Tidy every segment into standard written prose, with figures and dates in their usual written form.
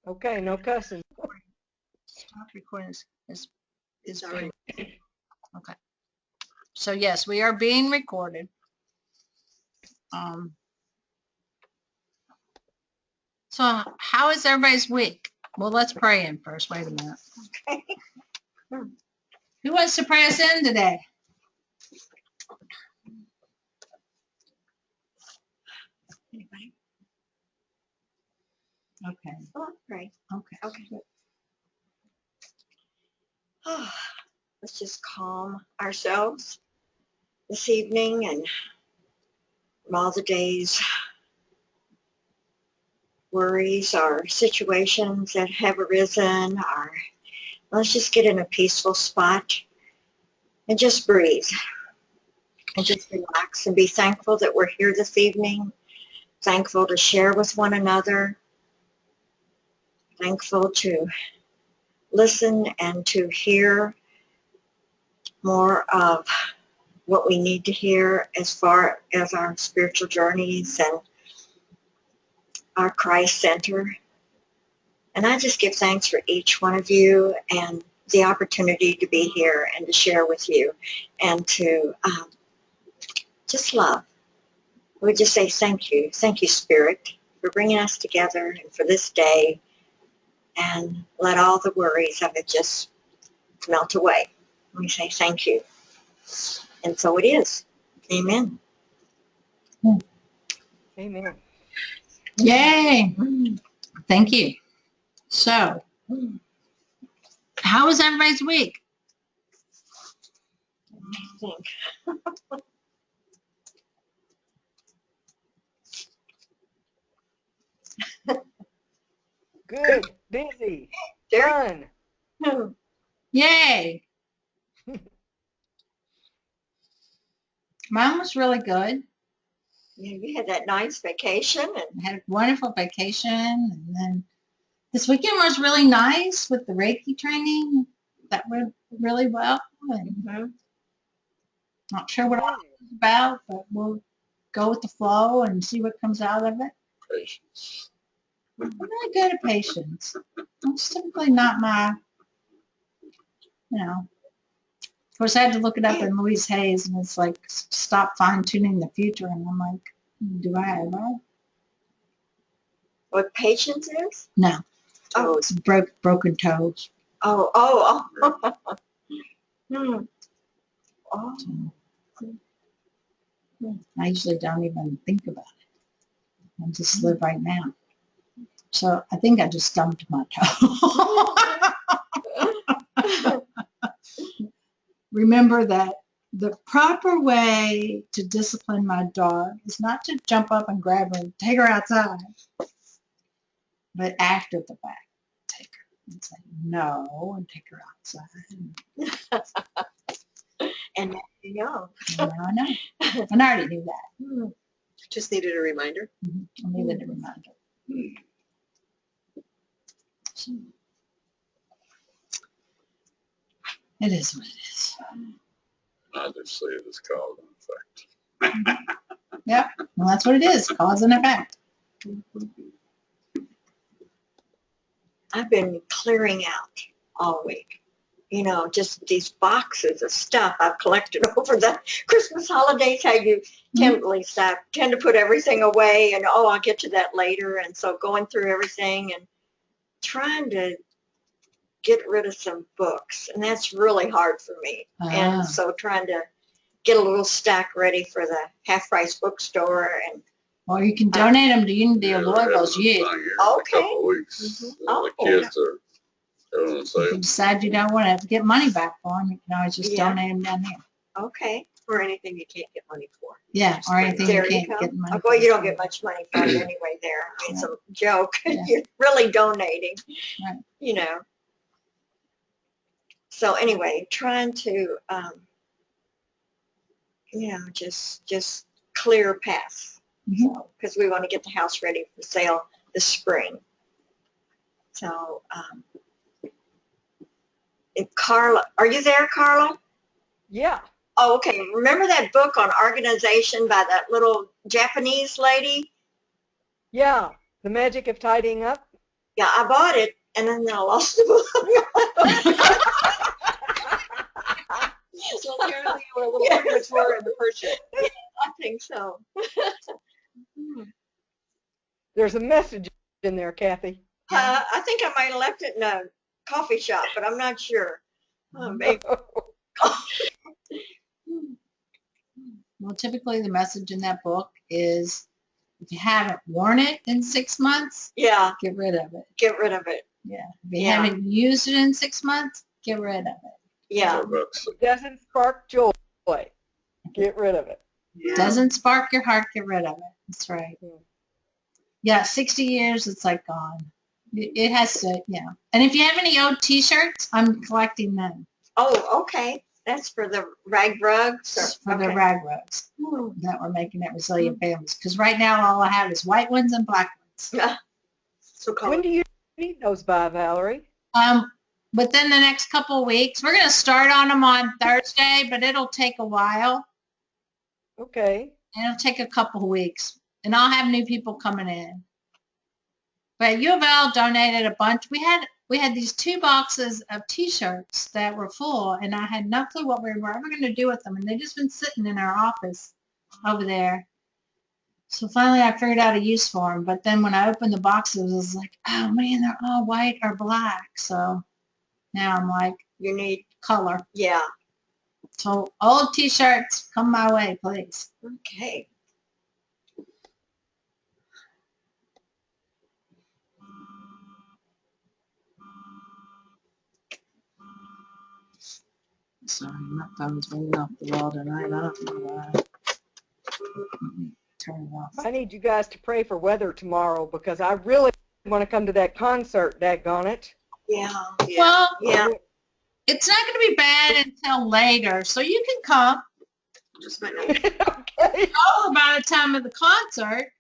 Okay, no cussing. Stop recording is already okay. So yes, we are being recorded. So how is everybody's week? Well, let's pray in first. Wait a minute. Okay. Who wants to pray us in today? Anybody? Okay. Oh, right. Okay. Okay. Oh, let's just calm ourselves this evening and from all the day's worries or situations that have arisen. Or let's just get in a peaceful spot and just breathe and just relax and be thankful that we're here this evening. Thankful to share with one another. Thankful to listen and to hear more of what we need to hear as far as our spiritual journeys and our Christ Center. And I just give thanks for each one of you and the opportunity to be here and to share with you and to just love. We just say thank you. Thank you, Spirit, for bringing us together and for this day. And let all the worries of it just melt away. We say thank you. And so it is. Amen. Amen. Yay. Thank you. So, how was everybody's week? I think. Good, busy, fun. Yay. Mine was really good. Yeah, you had that nice vacation and I had a wonderful vacation, and then this weekend was really nice with the Reiki training. That went really well. And not sure what all it's about, but we'll go with the flow and see what comes out of it. Patience. I'm really good at patience. It's typically not my, Of course, I had to look it up in Louise Hayes, and it's like, stop fine-tuning the future. And I'm like, do I ever? what patience is? No. Oh. It's broken toes. Oh. Hmm. Oh. I usually don't even think about it. I just live right now. So I think I just stumped my toe. Remember that the proper way to discipline my dog is not to jump up and grab her and take her outside, but after the fact, take her and say no and take her outside. And now you know. And now I know. And I already knew that. Just needed a reminder. I needed a reminder. So, it is what it is. I just say it is cause and effect. Yep. Well, that's what it is. Cause and effect. I've been clearing out all week. You know, just these boxes of stuff I've collected over the Christmas holidays. How you tend to put everything away, and I'll get to that later. And so going through everything and trying to get rid of some books, and that's really hard for me. And so trying to get a little stack ready for the half price bookstore. And or you can donate them to Unity of Louisville's youth. Okay. Couple weeks. Oh. The kids are going on If sale. you decide you don't want to get money back for them, you can always just donate them down there. Okay. Or anything you can't get money for. Yeah, or anything There you you can't get money go. for. Well, you don't get much money from it anyway there. I mean, it's a joke. Yeah. You're really donating. Right. You know. So anyway, trying to, just clear paths. So, because we want to get the house ready for sale this spring. So, if Carla, are you there, Carla? Yeah. Oh, okay. Remember that book on organization by that little Japanese lady? Yeah. The Magic of Tidying Up. Yeah, I bought it, and then I lost the book. So apparently you were a little premature in the purchase. I think so. There's a message in there, Kathy. I think I might have left it in a coffee shop, but I'm not sure. Maybe. Well, typically the message in that book is if you haven't worn it in 6 months, Yeah, get rid of it. get rid of it. Yeah. If you Yeah. haven't used it in 6 months, get rid of it. Yeah. Doesn't spark joy. Get rid of it. Yeah. Doesn't spark your heart, get rid of it. That's right. Yeah. Yeah, 60 years, it's like gone. It has to, yeah. And if you have any old t-shirts, I'm collecting them Oh, okay. That's for the rag rugs? for the Okay. rag rugs that we're making at Resilient Families. Because right now all I have is white ones and black ones. So When color. do you need those by, Valerie? Within the next couple of weeks, we're going to start on them on Thursday, but it'll take a while. Okay. It'll take a couple of weeks, and I'll have new people coming in. But U of L donated a bunch. We had these 2 boxes of t-shirts that were full, and I had no clue what we were ever going to do with them, and they've just been sitting in our office over there. So finally I figured out a use for them, but then when I opened the boxes, I was like, oh man, they're all white or black. So now I'm like, You need, color. yeah. So old t-shirts, come my way, please. Okay. Sorry, my phone's ringing off the wall tonight. I don't know why. Let me turn it off. I need you guys to pray for weather tomorrow because I really want to come to that concert, daggone it. Yeah. Well, Yeah. it's not going to be bad until later, so you can come Just might not. Okay. all by the time of the concert,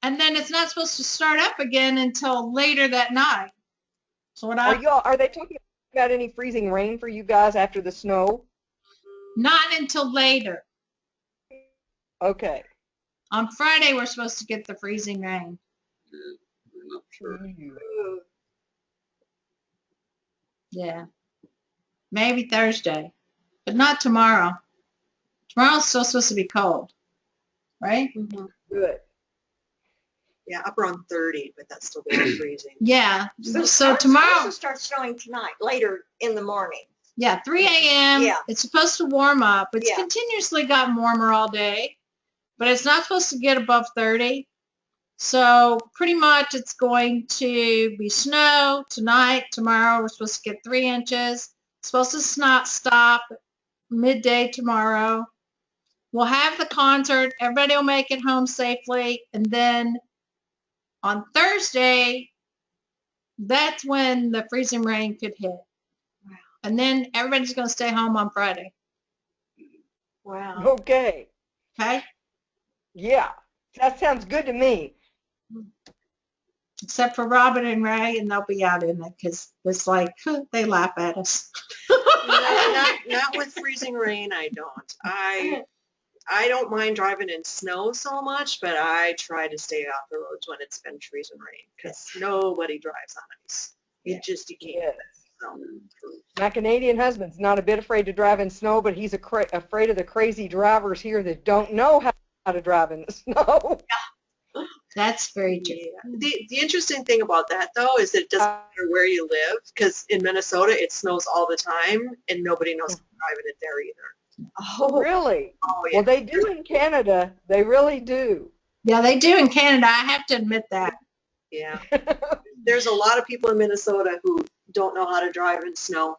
and then it's not supposed to start up again until later that night. So what Are they talking about any freezing rain for you guys after the snow? not until later. Okay. On Friday, we're supposed to get the freezing rain. We're not sure. Ooh. Yeah. Maybe Thursday, but not tomorrow. Tomorrow's still supposed to be cold, right? Mhm. Good. Yeah, up around 30, but that's still below freezing. Yeah. So It's supposed tomorrow, to start snowing tonight, later in the morning. yeah, 3 a.m. Yeah. It's supposed to warm up. It's Yeah. continuously gotten warmer all day, but it's not supposed to get above 30. So pretty much it's going to be snow tonight. Tomorrow we're supposed to get 3 inches. It's supposed to not stop midday tomorrow. We'll have the concert. Everybody will make it home safely. And then on Thursday, that's when the freezing rain could hit. Wow. And then everybody's going to stay home on Friday. Wow. Okay. Okay? Yeah. That sounds good to me. Except for Robin and Ray, and they'll be out in it because it's like, they laugh at us. Not with freezing rain, I don't. I don't mind driving in snow so much, but I try to stay off the roads when it's been freezing rain because nobody drives on ice. You can't. Yes. So. My Canadian husband's not a bit afraid to drive in snow, but he's afraid of the crazy drivers here that don't know how to drive in the snow. That's very true. Yeah. The interesting thing about that, though, is that it doesn't matter where you live, because in Minnesota it snows all the time, and nobody knows how to drive in it there either. Oh, Really? Oh, yeah. Well, they do in Canada. They really do. Yeah, they do in Canada. I have to admit that. Yeah. There's a lot of people in Minnesota who don't know how to drive in snow.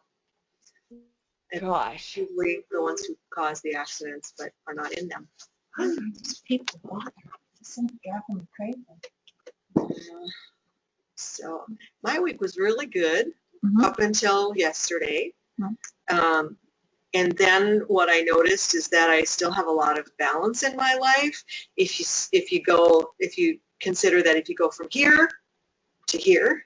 Gosh. Usually the ones who cause the accidents, but are not in them. These people bother. This is driving me crazy. So my week was really good Mhm. up until yesterday. Mhm. And then what I noticed is that I still have a lot of balance in my life. If you consider that if you go from here to here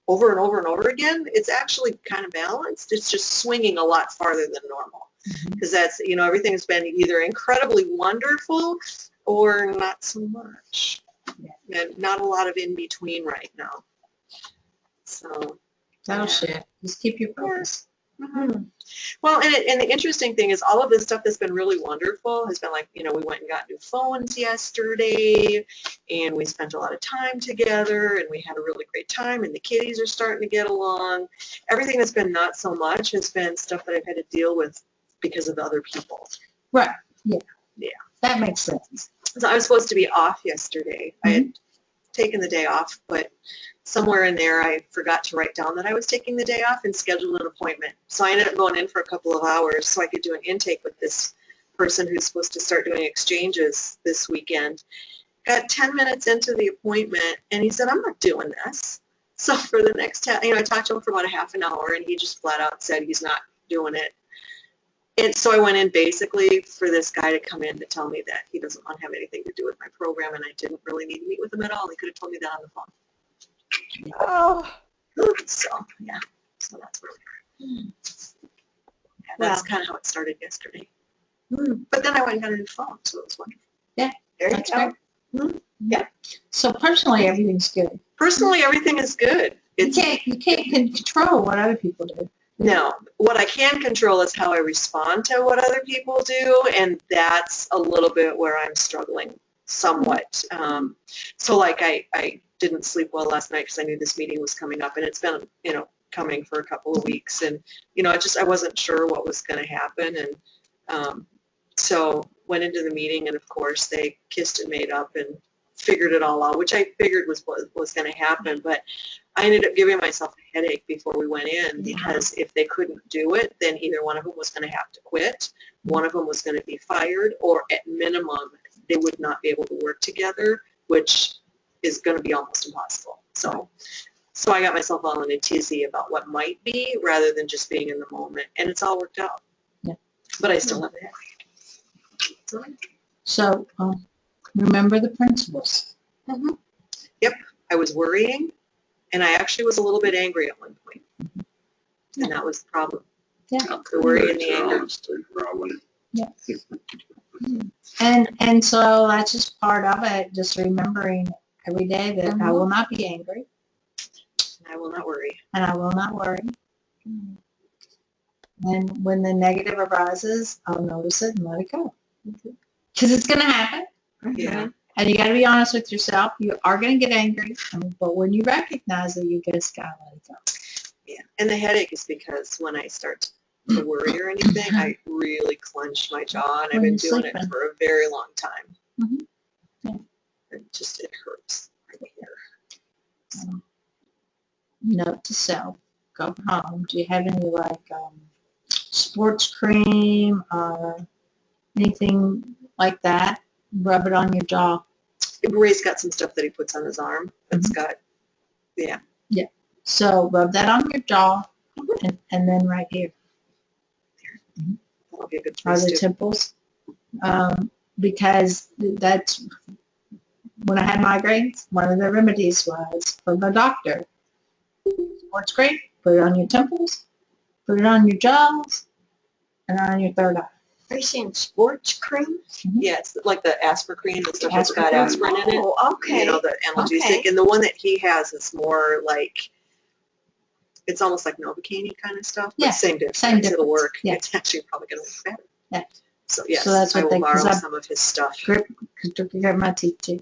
over and over and over again, it's actually kind of balanced. It's just swinging a lot farther than normal. Because that's, everything's been either incredibly wonderful or not so much. And not a lot of in between right now. So, That'll shift. Just keep your focus. well, and the interesting thing is all of this stuff that's been really wonderful has been like, we went and got new phones yesterday, and we spent a lot of time together, and we had a really great time, and the kiddies are starting to get along. Everything that's been not so much has been stuff that I've had to deal with because of other people. Right. Yeah. Yeah. That makes sense. So I was supposed to be off yesterday. I had taken the day off, but somewhere in there I forgot to write down that I was taking the day off and scheduled an appointment. So I ended up going in for a couple of hours so I could do an intake with this person who's supposed to start doing exchanges this weekend. Got 10 minutes into the appointment, and he said, I'm not doing this. So for the next, I talked to him for about a half an hour, and he just flat out said he's not doing it. And so I went in basically for this guy to come in to tell me that he doesn't want to have anything to do with my program, and I didn't really need to meet with him at all. He could have told me that on the phone. Oh, So, yeah. So that's where we are. Yeah, that's kind of how it started yesterday. But then I went and got a new phone, so it was wonderful. Yeah, There you that's go. great. Yeah. So personally, everything's good. Personally, everything is good. You can't control what other people do. No, what I can control is how I respond to what other people do, and that's a little bit where I'm struggling somewhat. So like I didn't sleep well last night because I knew this meeting was coming up, and it's been, coming for a couple of weeks, and, I wasn't sure what was going to happen, and so went into the meeting, and of course they kissed and made up and figured it all out, which I figured was going to happen, but I ended up giving myself a headache before we went in because if they couldn't do it, then either one of them was going to have to quit, one of them was going to be fired, or at minimum, they would not be able to work together, which is going to be almost impossible. So I got myself all in a tizzy about what might be rather than just being in the moment, and it's all worked out. Yeah. But I still have a headache. So remember the principles. Yep, I was worrying, and I actually was a little bit angry at one point, and that was the problem. Yeah. The worry and the anger. Honesty, probably. Yeah. And so that's just part of it, just remembering every day that I will not be angry. I will not worry. And I will not worry. And when the negative arises, I'll notice it and let it go. Because it's going to happen. Yeah. And you got to be honest with yourself. You are going to get angry. But when you recognize it, you just got to let it go. Yeah. And the headache is because when I start to worry or anything, I really clench my jaw, and I've been doing it for a very long time. Yeah. It hurts right here. Note to self, go home. Do you have any sports cream or anything like that? Rub it on your jaw. Ray's got some stuff that he puts on his arm that's got, yeah. So rub that on your jaw and then right here. That'll be a good Are place the too. temples. Because that's, when I had migraines, one of the remedies was from the doctor. Sports cream, put it on your temples, put it on your jaws, and on your third eye. Are you saying sports cream? Yeah, it's like the Aspercreme, the stuff that's got aspirin in it. Oh, okay. The analgesic. Okay. And the one that he has is more like, it's almost like Novocaine kind of stuff. But Yeah, same difference. same difference. It'll work. Yeah. It's actually probably going to work better. Yeah. So yes, So that's I what will they- 'cause borrow I- some of his stuff. Grip my teeth too.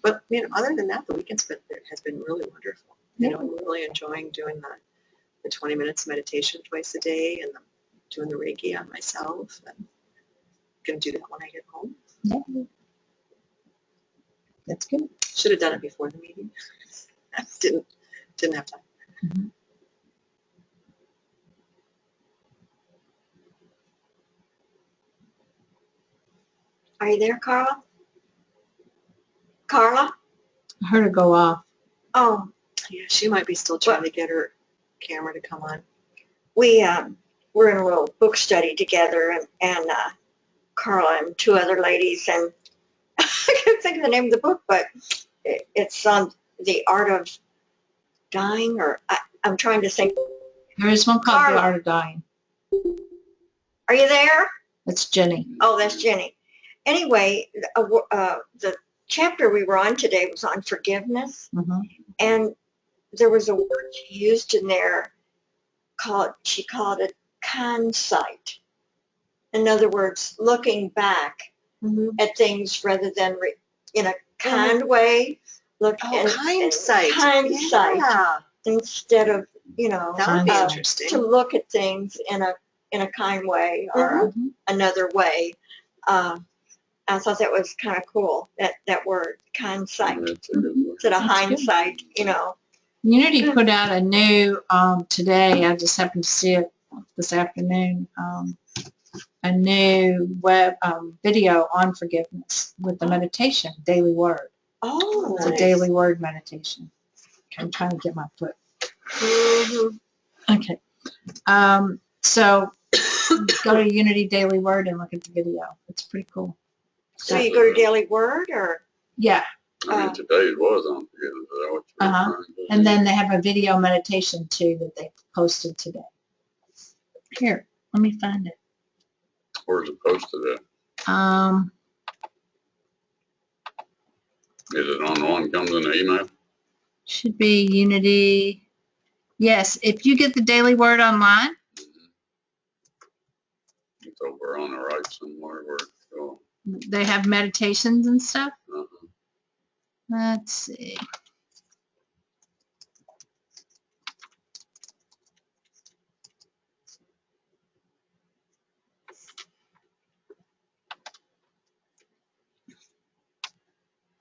But other than that, the weekend's has been really wonderful. I'm really enjoying doing the 20 minutes meditation twice a day, and doing the Reiki on myself. And going to do that when I get home. Yeah. That's good. Should have done it before the meeting. Didn't have time. Are you there, Carla? Carla? I heard it go off. Oh, Yeah, she might be still trying to get her camera to come on. we're in a little book study together, and Carla and two other ladies, and I can't think of the name of the book, but it's on the art of dying, or I'm trying to think. There is one called Carla. The Art of Dying. Are you there? That's Jenny. Oh, that's Jenny. Anyway, the chapter we were on today was on forgiveness, Mhm. and there was a word she used in there she called it consight. In other words, looking back Mhm. at things rather than in a kind way. Look Oh, and hindsight. hindsight Yeah, instead of that would be Hindsight. interesting. to look at things in a kind way or Mhm. another way. I thought that was kind of cool. That word consight That's a good one. instead of That's good. hindsight. Unity put out a new, today, I just happened to see it this afternoon, a new web video on forgiveness with the meditation, daily word. Oh, It's a Nice. daily word meditation. I'm trying to get my foot. Mhm. Okay. So go to Unity Daily Word and look at the video. It's pretty cool. So you go to Daily Word or? Yeah. I mean, today's was on forgiveness. Is that what you're Uh-huh. referring to? And then they have a video meditation too that they posted today. Here, let me find it. Where's it posted at? Is it on the one that comes in the email? Should be Unity. Yes, if you get the Daily Word online, It's over on the right somewhere where it's going. they have meditations and stuff. Uh-huh. Let's see.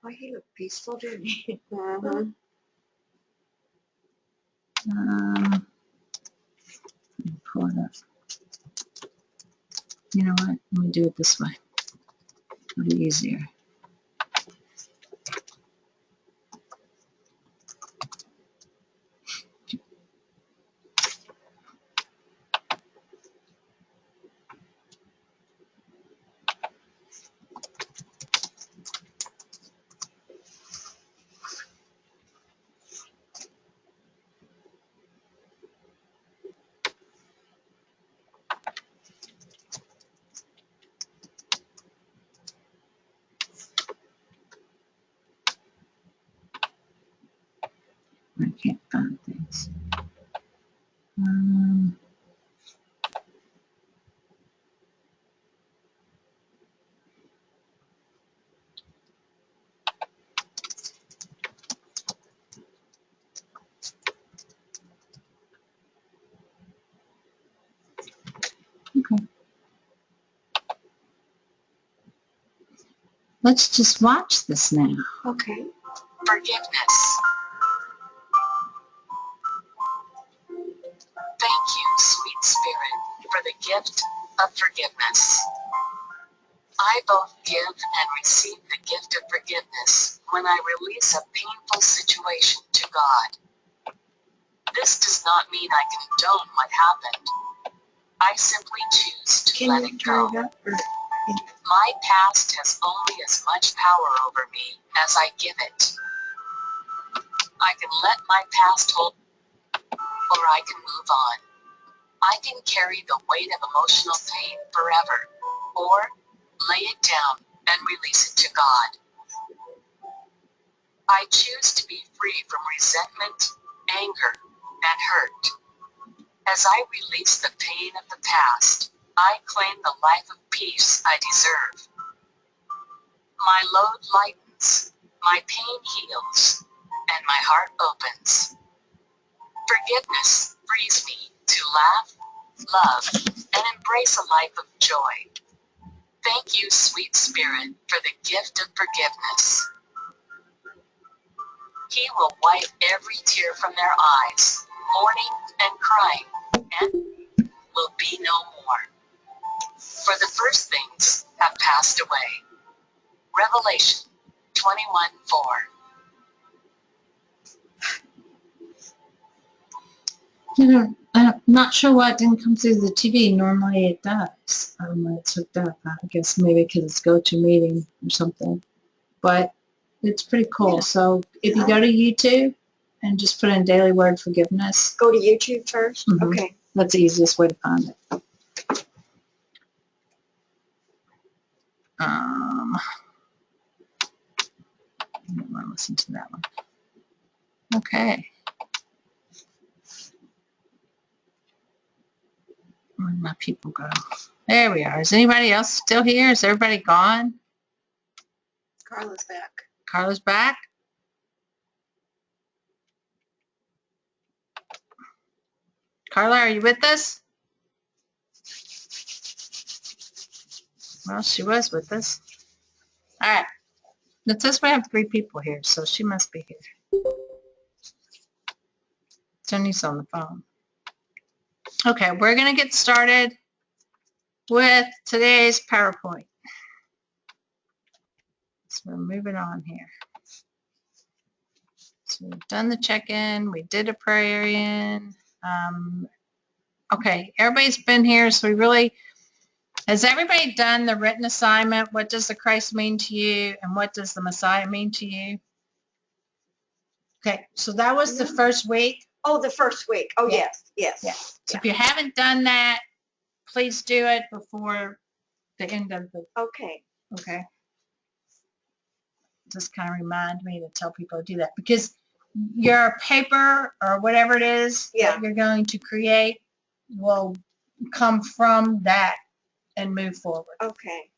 Oh, he looked peaceful, didn't he? Mhm. Let me pull it up. You know what? Let me do it this way. It'll be easier. I can't find things. Okay. Let's just watch this now. Okay. Forgiveness. Thank you, sweet spirit, for the gift of forgiveness. I both give and receive the gift of forgiveness when I release a painful situation to God. This does not mean I condone what happened. I simply choose to Can let you it turn go. it up? Or, My past has only as much power over me as I give it. I can let my past hold, or I can move on. I can carry the weight of emotional pain forever, or lay it down and release it to God. I choose to be free from resentment, anger, and hurt. As I release the pain of the past, I claim the life of peace I deserve. My load lightens, my pain heals, and my heart opens. Forgiveness frees me to laugh, love, and embrace a life of joy. Thank you, sweet spirit, for the gift of forgiveness. He will wipe every tear from their eyes, mourning and crying, and will be no more. For the first things have passed away. Revelation 21:4. You know, I'm not sure why it didn't come through the TV. Normally it does when it's hooked up. I guess maybe because it's GoToMeeting or something. But it's pretty cool. Yeah. So if you go to YouTube and just put in Daily Word Forgiveness, go to YouTube first? Mhm. Okay. that's the easiest way to find it. listen to that one. Okay. Where'd my people go? There we are. Is anybody else still here? Is everybody gone? Carla's back. Carla's back? Carla, are you with us? Well, she was with us. All right. It says we have 3 people here, so she must be here. Tony's on the phone. Okay, we're going to get started with today's PowerPoint. So we're moving on here. So we've done the check-in. We did a prayer in. Okay, everybody's been here, so we really... Has everybody done the written assignment? What does the Christ mean to you, and what does the Messiah mean to you? Okay, so that was the first week. Oh, the first week. Oh, Yeah. yes. Yeah. So if you haven't done that, please do it before the end of the, Okay. okay? Just kind of remind me to tell people to do that, because your paper or whatever it is that you're going to create will come from that and move forward. Okay.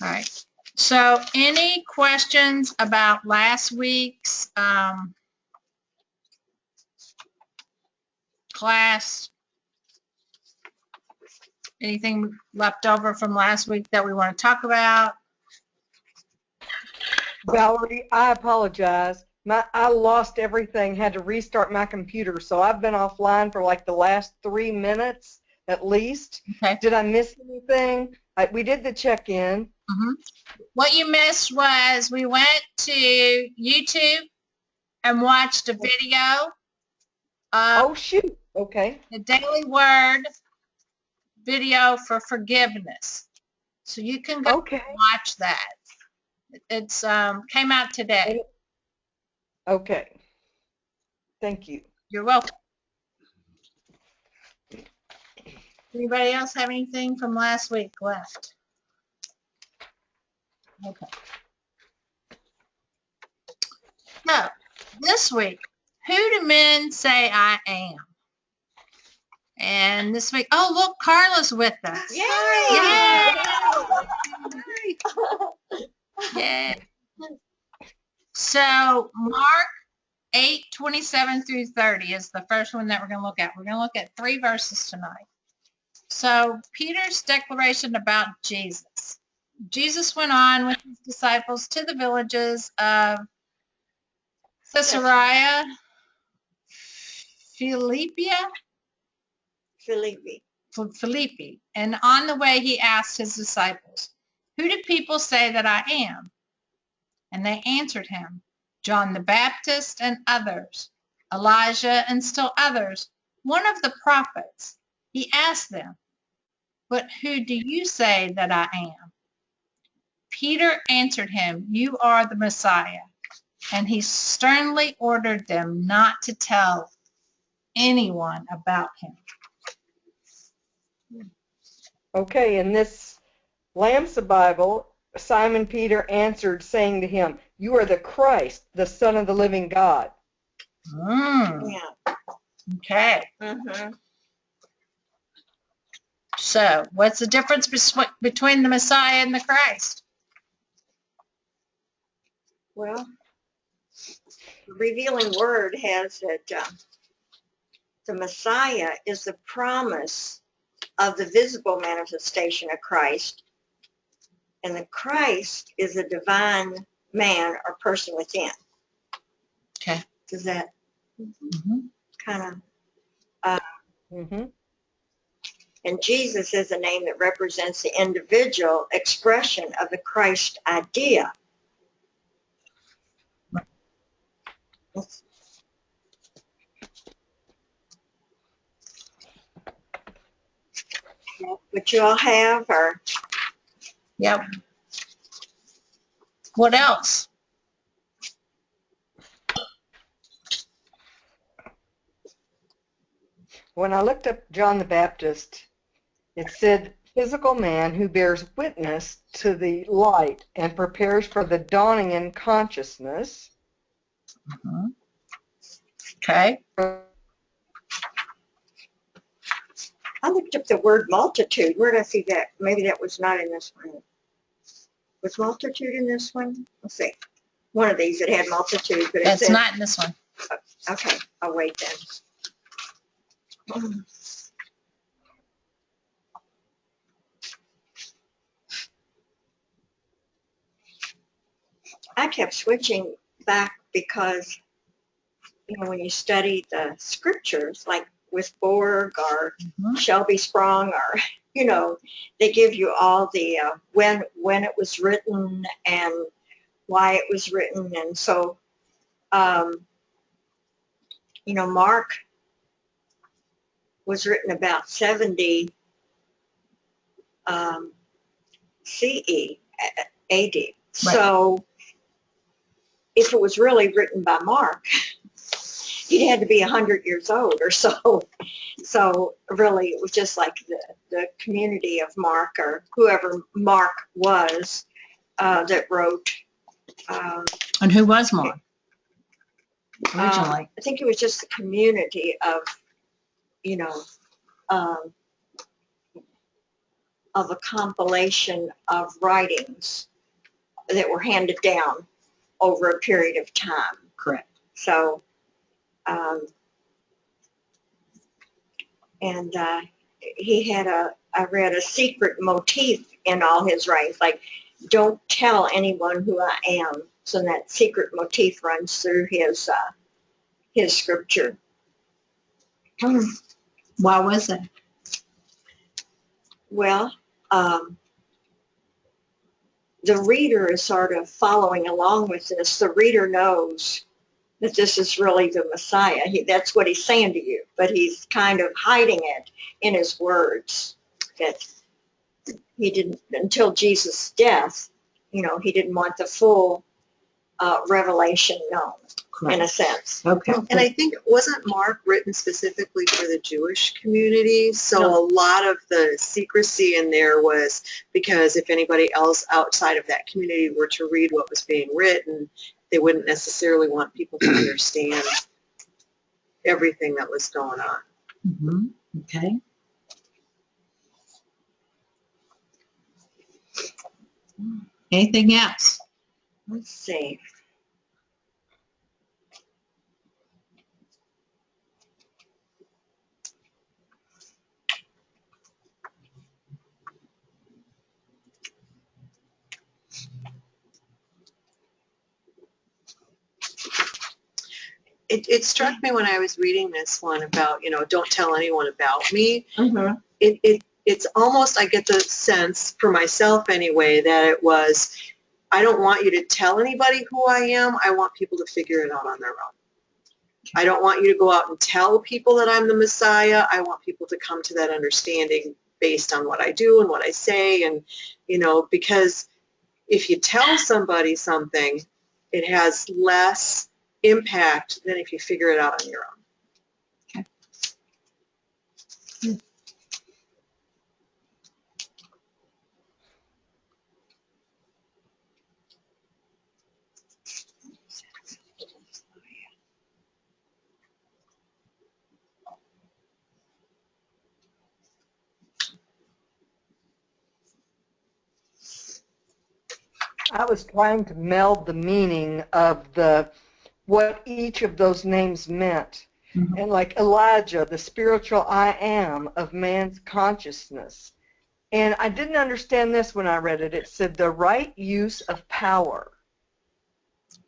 All right. So any questions about last week's class? Anything left over from last week that we want to talk about? Valerie, I apologize. I lost everything, had to restart my computer, so I've been offline for like the last 3 minutes at least. Okay. Did I miss anything? We did the check-in. Mm-hmm. What you missed was we went to YouTube and watched a video of Oh, shoot. Okay. the Daily Word video for forgiveness. So you can go Okay. watch that. It's came out today. Okay. Thank you. You're welcome. Anybody else have anything from last week left? Okay. So, this week, who do men say I am? And this week, oh, look, Carla's with us. Yay! So, Mark 8:27 through 30 is the first one that we're going to look at. We're going to look at 3 verses tonight. So, Peter's declaration about Jesus. Jesus went on with his disciples to the villages of Caesarea Philippi. And on the way, he asked his disciples, "Who do people say that I am?" And they answered him, "John the Baptist and others, Elijah and still others, one of the prophets." He asked them, "But who do you say that I am?" Peter answered him, "You are the Messiah." And he sternly ordered them not to tell anyone about him. Okay, in this Lamsa Bible, Simon Peter answered, saying to him, "You are the Christ, the Son of the living God." Yeah. Okay. Mm-hmm. So, what's the difference between the Messiah and the Christ? Well, the revealing word has that the Messiah is the promise of the visible manifestation of Christ, and the Christ is a divine man or person within. Okay. Does that kind of... And Jesus is a name that represents the individual expression of the Christ idea. What you all have, or... Yep. What else? When I looked up John the Baptist, it said physical man who bears witness to the light and prepares for the dawning in consciousness. Mhm. Okay. I looked up the word multitude. Where did I see that? Maybe that was not in this one. Was multitude in this one? Let's see. One of these that had multitude, but it That's said, not in this one. okay, I'll wait then. I kept switching back because, when you study the scriptures, like with Borg or Mhm. Shelby Sprung, or, they give you all the when it was written and why it was written. And so, Mark was written about 70 CE, AD. Right. So if it was really written by Mark, he'd had to be 100 years old or so. So really, it was just like the community of Mark, or whoever Mark was, that wrote. And who was Mark originally? I think it was just the community of, of a compilation of writings that were handed down over a period of time. Correct. So, he had I read a secret motif in all his writings, like, don't tell anyone who I am. So that secret motif runs through his scripture. Why was that? Well, the reader is sort of following along with this. The reader knows that this is really the Messiah. That's what he's saying to you, but he's kind of hiding it in his words. That he didn't, until Jesus' death, he didn't want the full revelation known. Correct. In a sense. Okay. And I think, wasn't Mark written specifically for the Jewish community? So No. a lot of the secrecy in there was because if anybody else outside of that community were to read what was being written, they wouldn't necessarily want people to understand everything that was going on. Mm-hmm. Okay. Anything else? Let's see. It struck me when I was reading this one about, don't tell anyone about me. Mm-hmm. It's almost, I get the sense, for myself anyway, that it was, I don't want you to tell anybody who I am. I want people to figure it out on their own. I don't want you to go out and tell people that I'm the Messiah. I want people to come to that understanding based on what I do and what I say. And, because if you tell somebody something, it has less impact than if you figure it out on your own. Okay. I was trying to meld the meaning of what each of those names meant. Mhm. And like Elijah, the spiritual I am of man's consciousness. And I didn't understand this when I read it. It said the right use of power.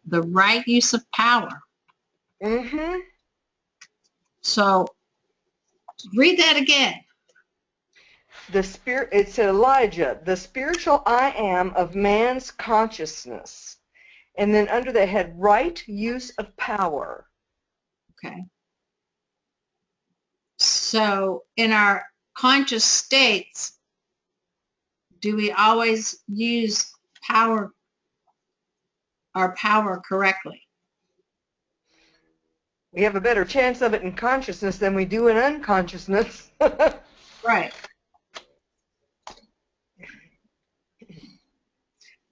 The right use of power. Mm-hmm. So read that again. It said Elijah, the spiritual I am of man's consciousness. And then under that had right use of power. Okay. So in our conscious states, do we always use our power correctly? We have a better chance of it in consciousness than we do in unconsciousness. Right.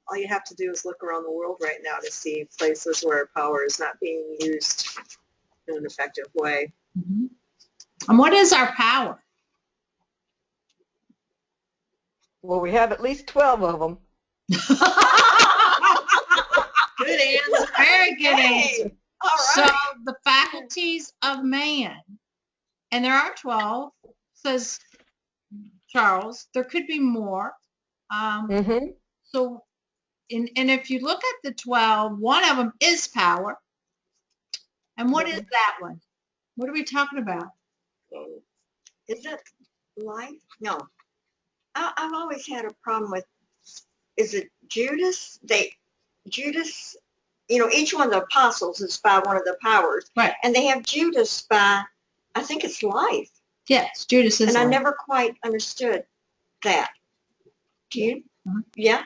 all you have to do is look around the world right now to see places where power is not being used in an effective way. Mhm. And what is our power? Well, we have at least 12 of them. Good answer. Very good Hey, answer. all So right. the faculties of man, and there are 12, says Charles. There could be more. Mm-hmm. So, and if you look at the 12, one of them is power. And what is that one? What are we talking about? Is it life? No. I've always had a problem with, is it Judas? Judas, each one of the apostles is by one of the powers. Right. And they have Judas by, I think it's life. Yes, Judas is And I life. never quite understood that. Do you? Mhm. Yeah.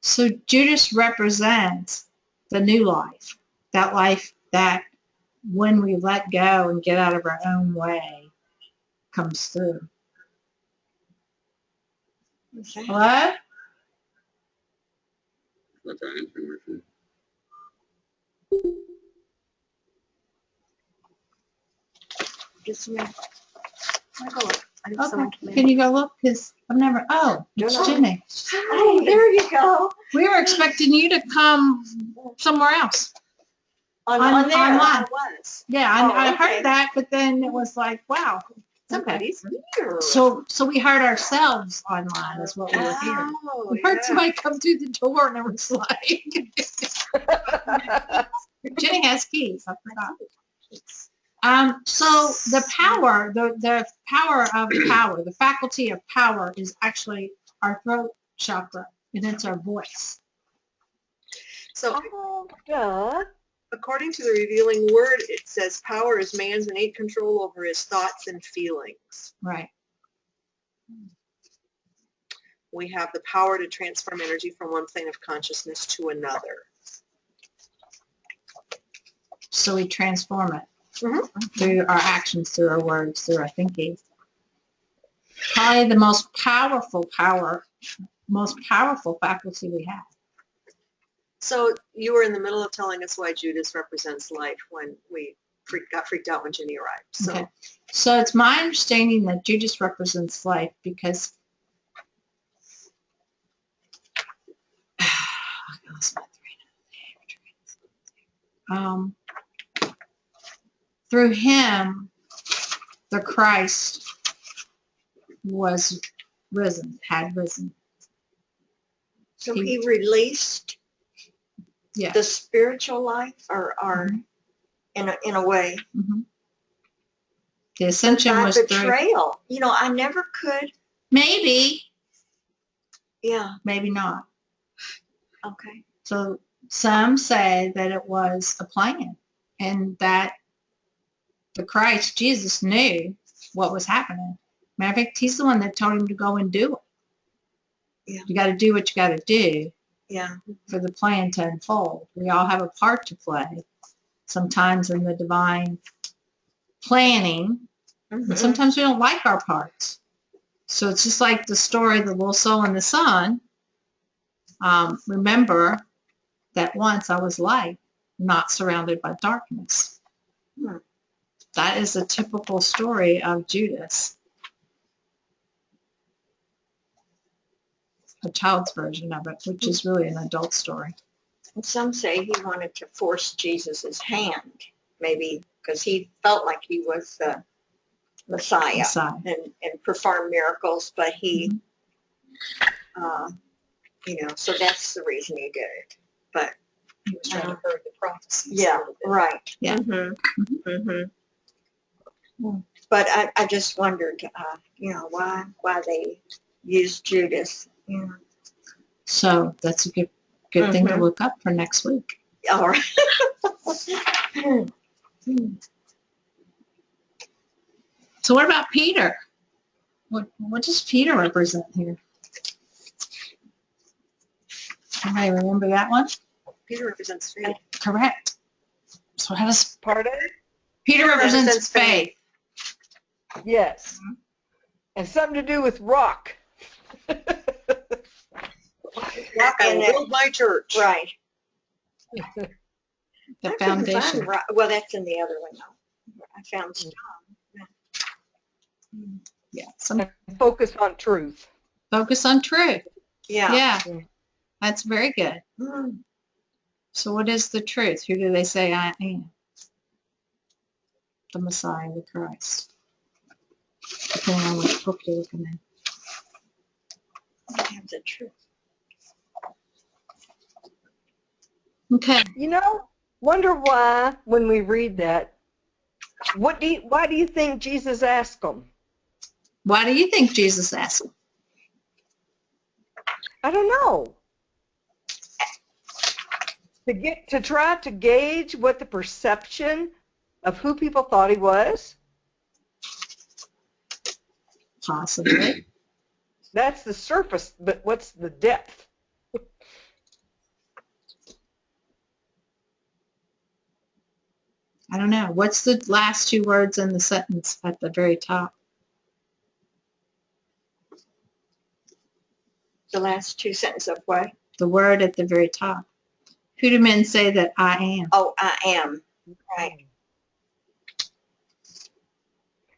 So Judas represents the new life, that life that when we let go and get out of our own way comes through. What's that? Hello? Like an answering machine. Just a minute. I'll go look. I think someone came Okay. in. Can you go look? Because I've never, it's Don't know. Jenny. Oh, there you go. We were expecting you to come somewhere else. On there. online. I was. Yeah, Oh, I okay. heard that, but then it was like, wow. Okay. Somebody's here. So we heard ourselves online is what we were hearing. Oh, We heard yeah. somebody come through the door and it was like, Jenny has keys. I forgot. So the power, the power of power, the faculty of power is actually our throat chakra, and it's our voice. So Oh, duh. according to the revealing word, it says power is man's innate control over his thoughts and feelings. Right. We have the power to transform energy from one plane of consciousness to another. So we transform it Mhm. through our actions, through our words, through our thinking. Probably the most powerful faculty we have. So you were in the middle of telling us why Judas represents life when we got freaked out when Jenny arrived. So Okay. So it's my understanding that Judas represents life because through him, the Christ was risen, had risen. So he released Yeah. the spiritual life, or Mhm. in a way. Mhm. The ascension By was through. betrayal. I never could. Maybe, Yeah. maybe not. Okay. So some say that it was a plan and that the Christ, Jesus, knew what was happening. Matter of fact, he's the one that told him to go and do it. Yeah. You got to do what you got to do Yeah. for the plan to unfold. We all have a part to play, sometimes in the divine planning, and sometimes we don't like our parts. So it's just like the story, the little soul and the sun. Remember that once I was light, not surrounded by darkness. Hmm. That is a typical story of Judas. A child's version of it, which is really an adult story. And some say he wanted to force Jesus's hand, maybe because he felt like he was the Messiah Inside. and perform miracles, but he, so that's the reason he did it. But he was trying to hurry the prophecies. yeah, right. Yeah. But I just wondered, why they used Judas. Yeah. So that's a good thing to look up for next week. All right. So what about Peter? What does Peter represent here? Anybody remember that one? Peter represents faith. Correct. So how does Pardon? Peter represents represents faith? Yes. And something to do with rock. Not I in will it. build my church. Right. The I couldn't find foundation. well, that's in the other one though. I found some. Yeah. Some Focus on truth. focus on truth. Yeah. Yeah. Yeah. That's very good. Mm. So what is the truth? Who do they say I am? The Messiah, the Christ. Depending on which book you're looking in. That's the truth. Okay. You know, wonder why when we read that, why do you think Jesus asked them? Why do you think Jesus asked them? I don't know. To try to gauge what the perception of who people thought he was. Possibly. That's the surface, but what's the depth? I don't know. What's the last two words in the sentence at the very top? The last two sentences of what? The word at the very top. Who do men say that I am? Oh, I am. Right.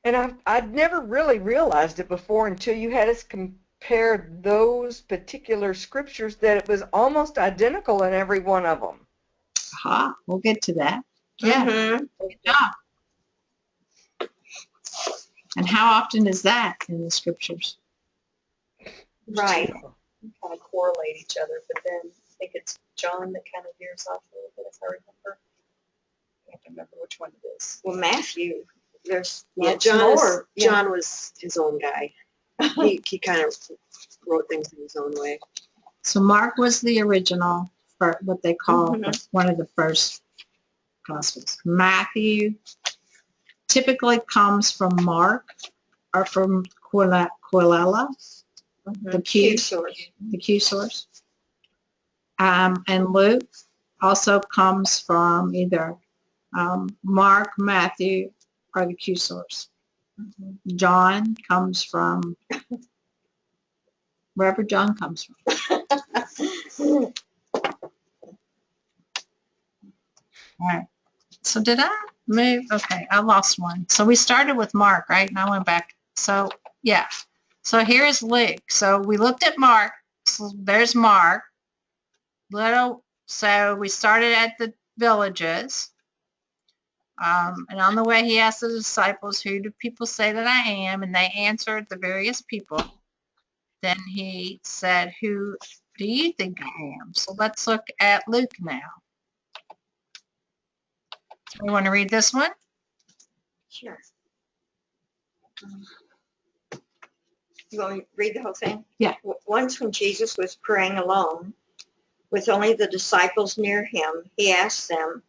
And I'd never really realized it before until you had us compare those particular scriptures that it was almost identical in every one of them. Aha, we'll get to that. Yeah. Mhm. Good job. And how often is that in the scriptures? Right. Kind of correlate each other, but then I think it's John that kind of veers off a little bit, if I remember. I can't remember which one it is. Well, Matthew, there's Yeah, lots John, more. Yeah. John was his own guy. He kind of wrote things in his own way. So Mark was the original, for what they call one of the first gospels. Matthew typically comes from Mark or from Quilella, the Q source. the Q source. And Luke also comes from either Mark, Matthew, or the Q source. John comes from wherever John comes from. All right. So did I move? Okay, I lost one. So we started with Mark, right? And I went back. So yeah. So here's Luke. So we looked at Mark. So there's Mark. So we started at the villages. And on the way, he asked the disciples, who do people say that I am? And they answered the various people. Then he said, who do you think I am? So let's look at Luke now. You want to read this one? Sure. You want me to read the whole thing? Yeah. Once when Jesus was praying alone, with only the disciples near him, he asked them,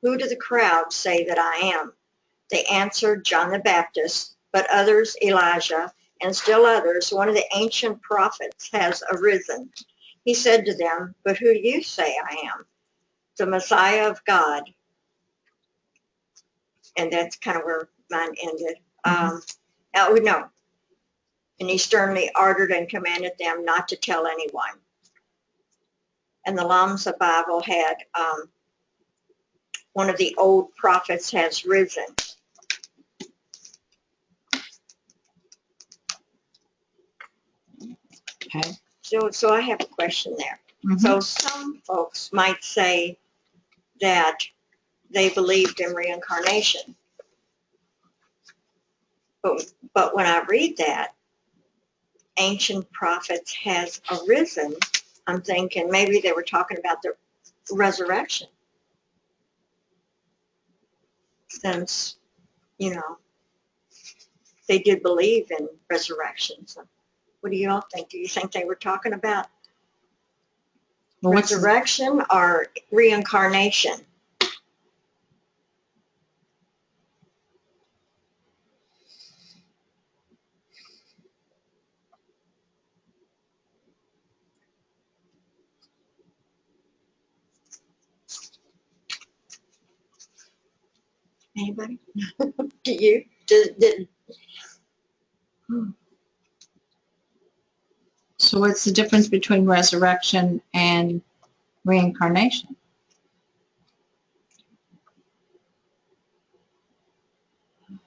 who do the crowd say that I am? They answered, John the Baptist, but others Elijah, and still others, one of the ancient prophets has arisen. He said to them, but who do you say I am? The Messiah of God. And that's kind of where mine ended. No. And he sternly ordered and commanded them not to tell anyone. And the Lamsa Bible had one of the old prophets has risen. Okay. So I have a question there. So some folks might say that they believed in reincarnation. But when I read that, ancient prophets has arisen, I'm thinking maybe they were talking about the resurrection. Since, they did believe in resurrection. So what do you all think? Do you think they were talking about resurrection or reincarnation? Anybody? Do you? So So what's the difference between resurrection and reincarnation?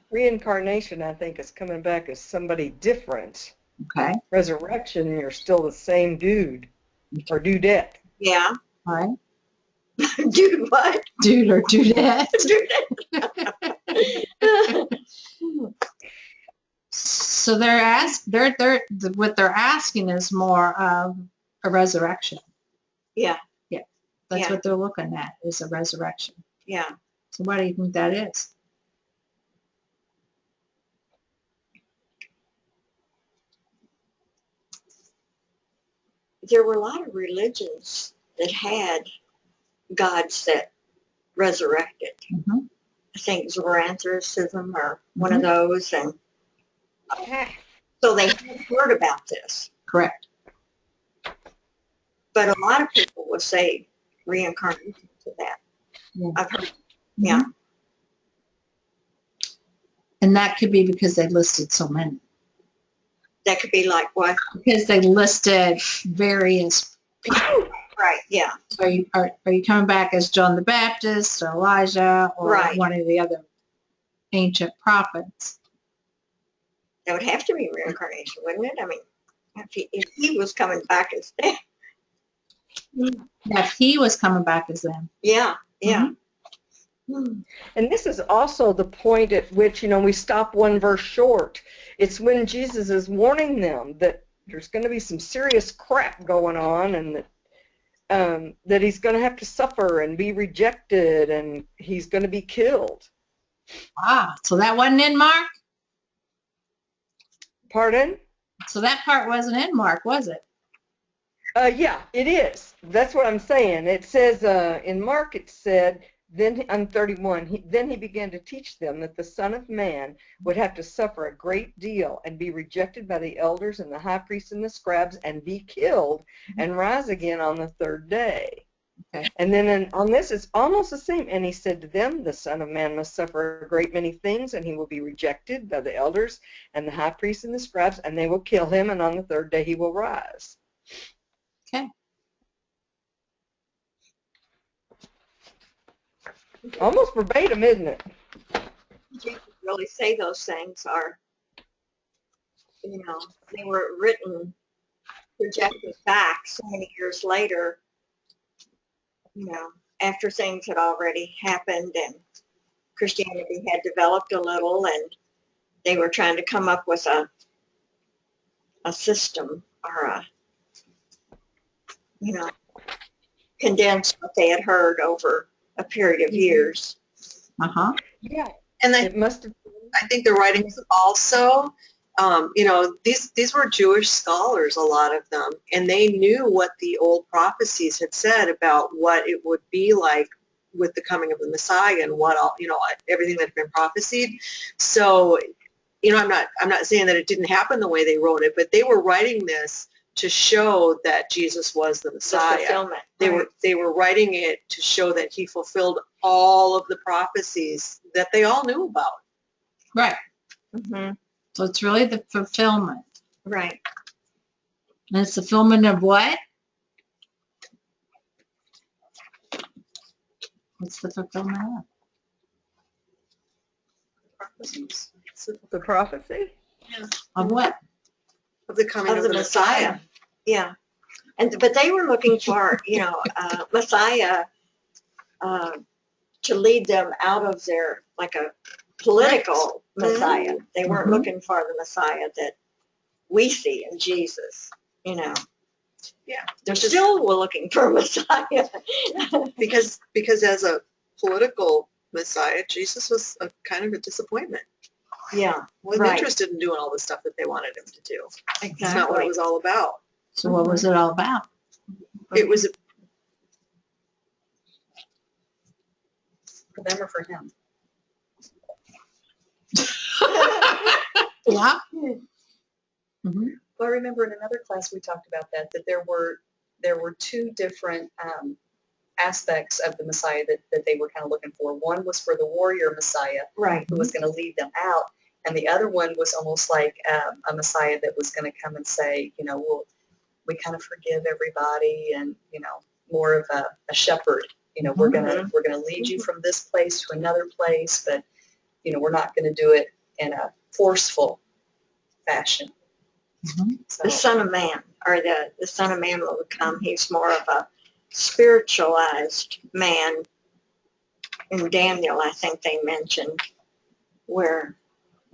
Reincarnation, I think, is coming back as somebody different. Okay. Resurrection, you're still the same dude or dudette. Yeah. All right. Dude, what? Dude or dudette. So what they're asking is more of a resurrection. Yeah. Yeah. That's Yeah. what they're looking at, is a resurrection. Yeah. So what do you think that is? There were a lot of religions that had gods that resurrected. Mm-hmm. I think Zoroastrianism or one of those, and so they had heard about this. Correct. But a lot of people will say reincarnation to that. Yeah. I've heard. Yeah. And that could be because they listed so many. That could be like what? Because they listed various people. Right. Yeah. So are you coming back as John the Baptist or Elijah or Right. one of the other ancient prophets? That would have to be reincarnation, wouldn't it? I mean, if he was coming back as that. If he was coming back as them. Yeah. Yeah. And this is also the point at which, we stop one verse short. It's when Jesus is warning them that there's going to be some serious crap going on, and that he's going to have to suffer and be rejected, and he's going to be killed. So that wasn't in Mark? Pardon? So that part wasn't in Mark, was it? Yeah, it is. That's what I'm saying. It says in Mark, it said, then on 31, then he began to teach them that the Son of Man would have to suffer a great deal and be rejected by the elders and the high priests and the scribes and be killed and rise again on the third day. Okay. And then on this, it's almost the same. And he said to them, the Son of Man must suffer a great many things, and he will be rejected by the elders and the high priests and the scribes, and they will kill him, and on the third day he will rise. Okay. Almost verbatim, isn't it? Jesus really say those things are, they were written, projected back so many years later, after things had already happened and Christianity had developed a little, and they were trying to come up with a system or condense what they had heard over a period of years. Uh-huh. Yeah. And It must have. I think the writings also, these were Jewish scholars, a lot of them, and they knew what the old prophecies had said about what it would be like with the coming of the Messiah and what all, everything that had been prophesied. So, I'm not saying that it didn't happen the way they wrote it, but they were writing this to show that Jesus was the The Messiah. fulfillment. They were writing it to show that he fulfilled all of the prophecies that they all knew about. Right. Mm-hmm. So it's really the fulfillment. Right. And it's the fulfillment of what? What's the fulfillment of? Prophecies. The prophecy? Of what? Of the coming Of the Messiah. Yeah. But they were looking for, Messiah to lead them out of their, like a political Messiah. They weren't Mhm. looking for the Messiah that we see in Jesus, Yeah. They're still looking for a Messiah. Because as a political Messiah, Jesus was a kind of a disappointment. Yeah, Wasn't Right. interested in doing all the stuff that they wanted him to do. exactly. It's not what it was all about. So what was it all about? It was for them or for him. Yeah. Mm-hmm. Well, I remember in another class we talked about that there were two different aspects of the Messiah that they were kind of looking for. One was for the warrior Messiah Right. who was going to lead them out, and the other one was almost like a Messiah that was going to come and say, we kind of forgive everybody, and more of a shepherd. We're gonna lead you from this place to another place, but we're not gonna do it in a forceful fashion. So, The Son of Man, or the Son of Man will come. He's more of a spiritualized man. In Daniel, I think they mentioned where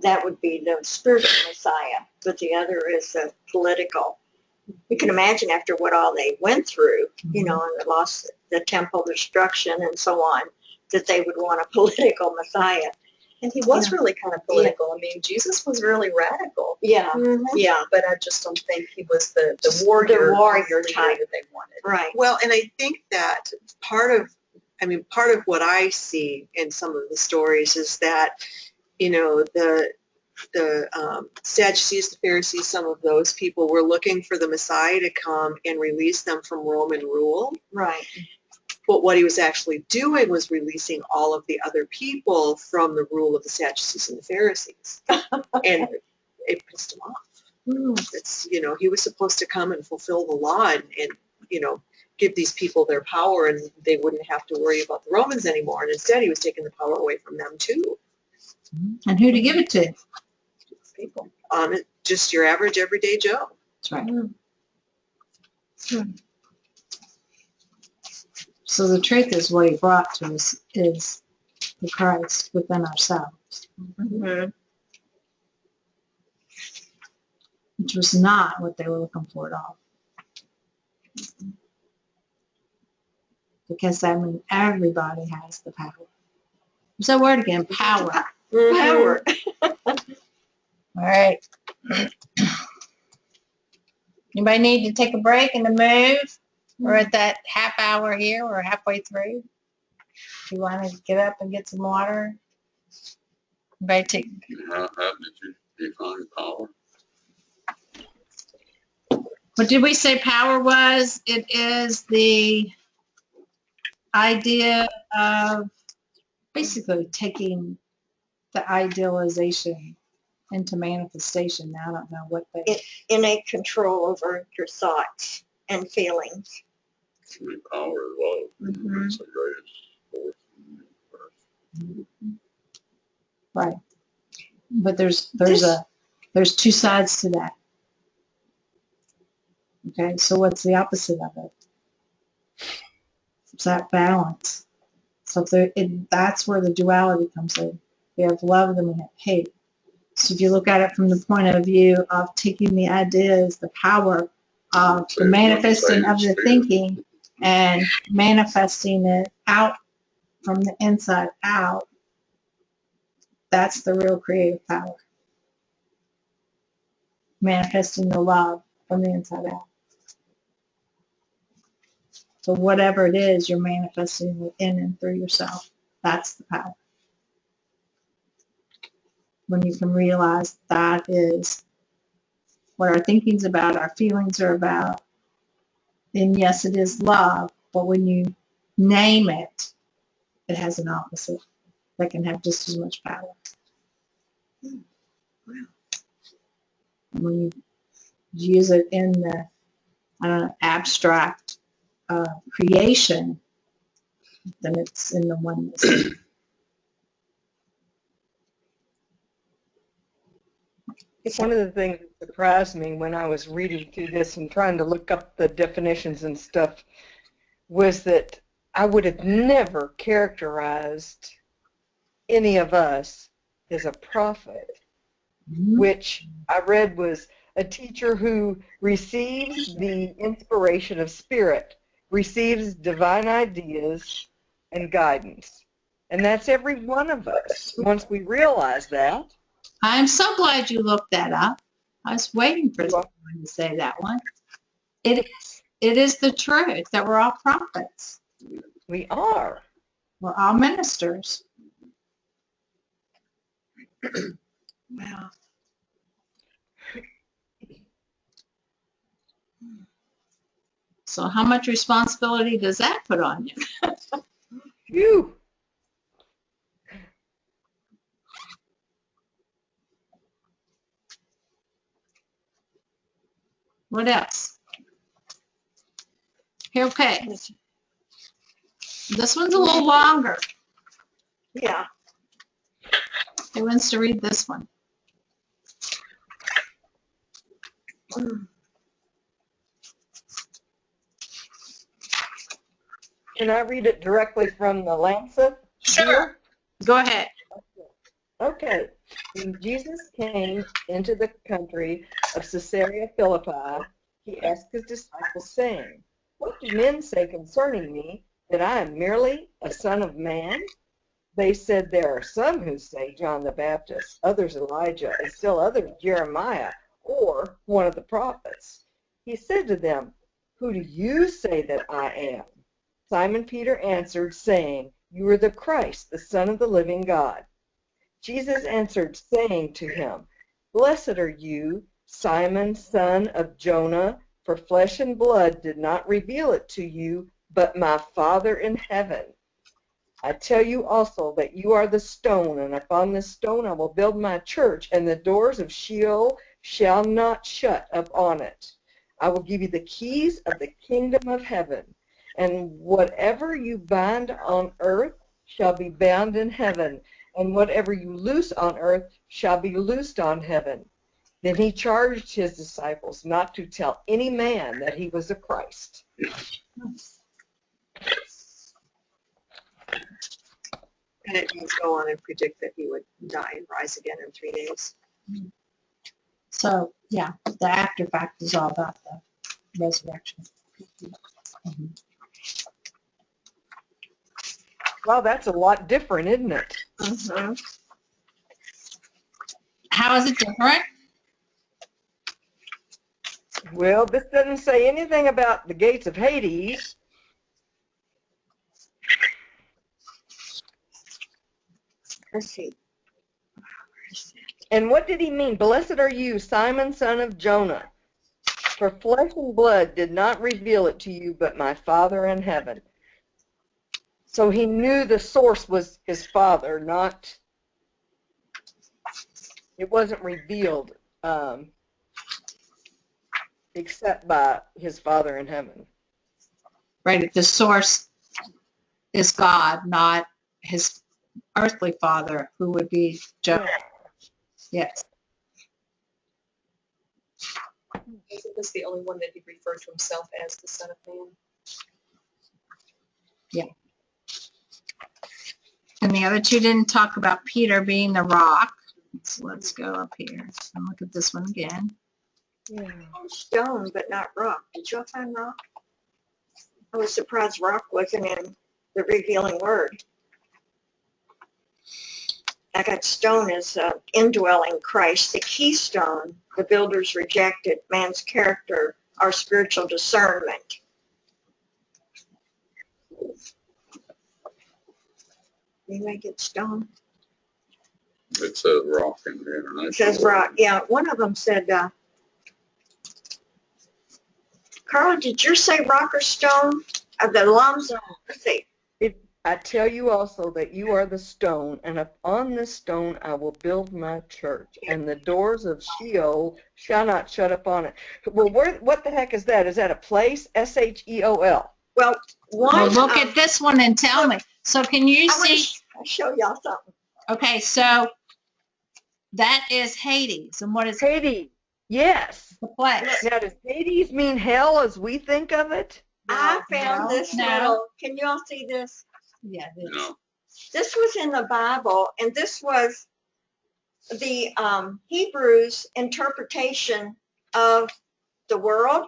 that would be the spiritual Messiah, but the other is the political. You can imagine after what all they went through, and the loss, the temple destruction, and so on, that they would want a political Messiah. and he was really kind of political. I mean, Jesus was really radical. Yeah, yeah, But I just don't think he was the warrior leader type that they wanted. right. Well, and I think that part of what I see in some of the stories is that, the Sadducees, the Pharisees, some of those people were looking for the Messiah to come and release them from Roman rule. Right. But what he was actually doing was releasing all of the other people from the rule of the Sadducees and the Pharisees. And it pissed him off. It's, he was supposed to come and fulfill the law and give these people their power, and they wouldn't have to worry about the Romans anymore. And instead, he was taking the power away from them too. And who to give it to? People, just your average everyday Joe. That's right. So the truth is what he brought to us is the Christ within ourselves, which was not what they were looking for at all. Because everybody has the power. What's that word again? Power. Power. All right. Anybody need to take a break and to move? We're at that half hour here. We're halfway through. If you want to get up and get some water, anybody take. How did you define power? What did we say power was? It is the idea of basically taking the idealization into manifestation. Now I don't know what they. Innate control over your thoughts and feelings. I mean, power is love. It's the greatest force in the universe. Right. But there's two sides to that. Okay, so what's the opposite of it? It's that balance. So that's where the duality comes in. We have love, then we have hate. So if you look at it from the point of view of taking the ideas, the power of the manifesting of the thinking and manifesting it out from the inside out, that's the real creative power. Manifesting the love from the inside out. So whatever it is, you're manifesting within and through yourself. That's the power. When you can realize that is what our thinking's about, our feelings are about. And yes, it is love, but when you name it, it has an opposite that can have just as much power. When you use it in the abstract creation, then it's in the oneness. One of the things that surprised me when I was reading through this and trying to look up the definitions and stuff was that I would have never characterized any of us as a prophet, which I read was a teacher who receives the inspiration of spirit, receives divine ideas and guidance. And that's every one of us. Once we realize that. I'm so glad you looked that up. I was waiting for someone to say that one. It is the truth that we're all prophets. We are. We're all ministers. Wow. So how much responsibility does that put on you? Phew. What else? Okay. This one's a little longer. Yeah. Who wants to read this one? Can I read it directly from the Lancet? Sure. Go ahead. Okay. When Jesus came into the country of Caesarea Philippi, he asked his disciples, saying, "What do men say concerning me, that I am merely a son of man?" They said, "There are some who say John the Baptist, others Elijah, and still others Jeremiah, or one of the prophets." He said to them, "Who do you say that I am?" Simon Peter answered, saying, "You are the Christ, the Son of the living God." Jesus answered, saying to him, "Blessed are you, Simon, son of Jonah, for flesh and blood did not reveal it to you, but my Father in heaven. I tell you also that you are the stone, and upon this stone I will build my church, and the doors of Sheol shall not shut upon it. I will give you the keys of the kingdom of heaven, and whatever you bind on earth shall be bound in heaven, and whatever you loose on earth shall be loosed on heaven." Then he charged his disciples not to tell any man that he was the Christ. And it does go on and predict that he would die and rise again in 3 days. So, yeah, the after fact is all about the resurrection. Mhm. Well, that's a lot different, isn't it? Mm-hmm. How is it different? Well, this doesn't say anything about the gates of Hades. Let's see. And what did he mean? "Blessed are you, Simon, son of Jonah, for flesh and blood did not reveal it to you, but my Father in heaven." So he knew the source was his Father, not, it wasn't revealed except by his Father in heaven. Right, if the source is God, not his earthly father, who would be Jonah. Yes. Isn't this the only one that he referred to himself as the Son of Man? And the other two didn't talk about Peter being the rock. So let's go up here and look at this one again. Yeah. Stone, but not rock. Did y'all find rock? I was surprised rock wasn't in the revealing word. I got stone as indwelling Christ, the keystone. The builders rejected man's character, our spiritual discernment. You make it stone. It says rock in the international. It says rock. Yeah, one of them said, Carla, did you say rock or stone? The lumps. Let's see. "I tell you also that you are the stone, and upon this stone I will build my church, and the doors of Sheol shall not shut upon it." Well, what the heck is that? Is that a place? Sheol. Well, one. Well, look at this one and tell me. So can you I want see? to show y'all something. Okay, so that is Hades. And what is Hades. Yes. the place? Now, does Hades mean hell as we think of it? I found no, this no. little. Can you all see this? Yeah, it is. No. This was in the Bible, and this was the Hebrews' interpretation of the world.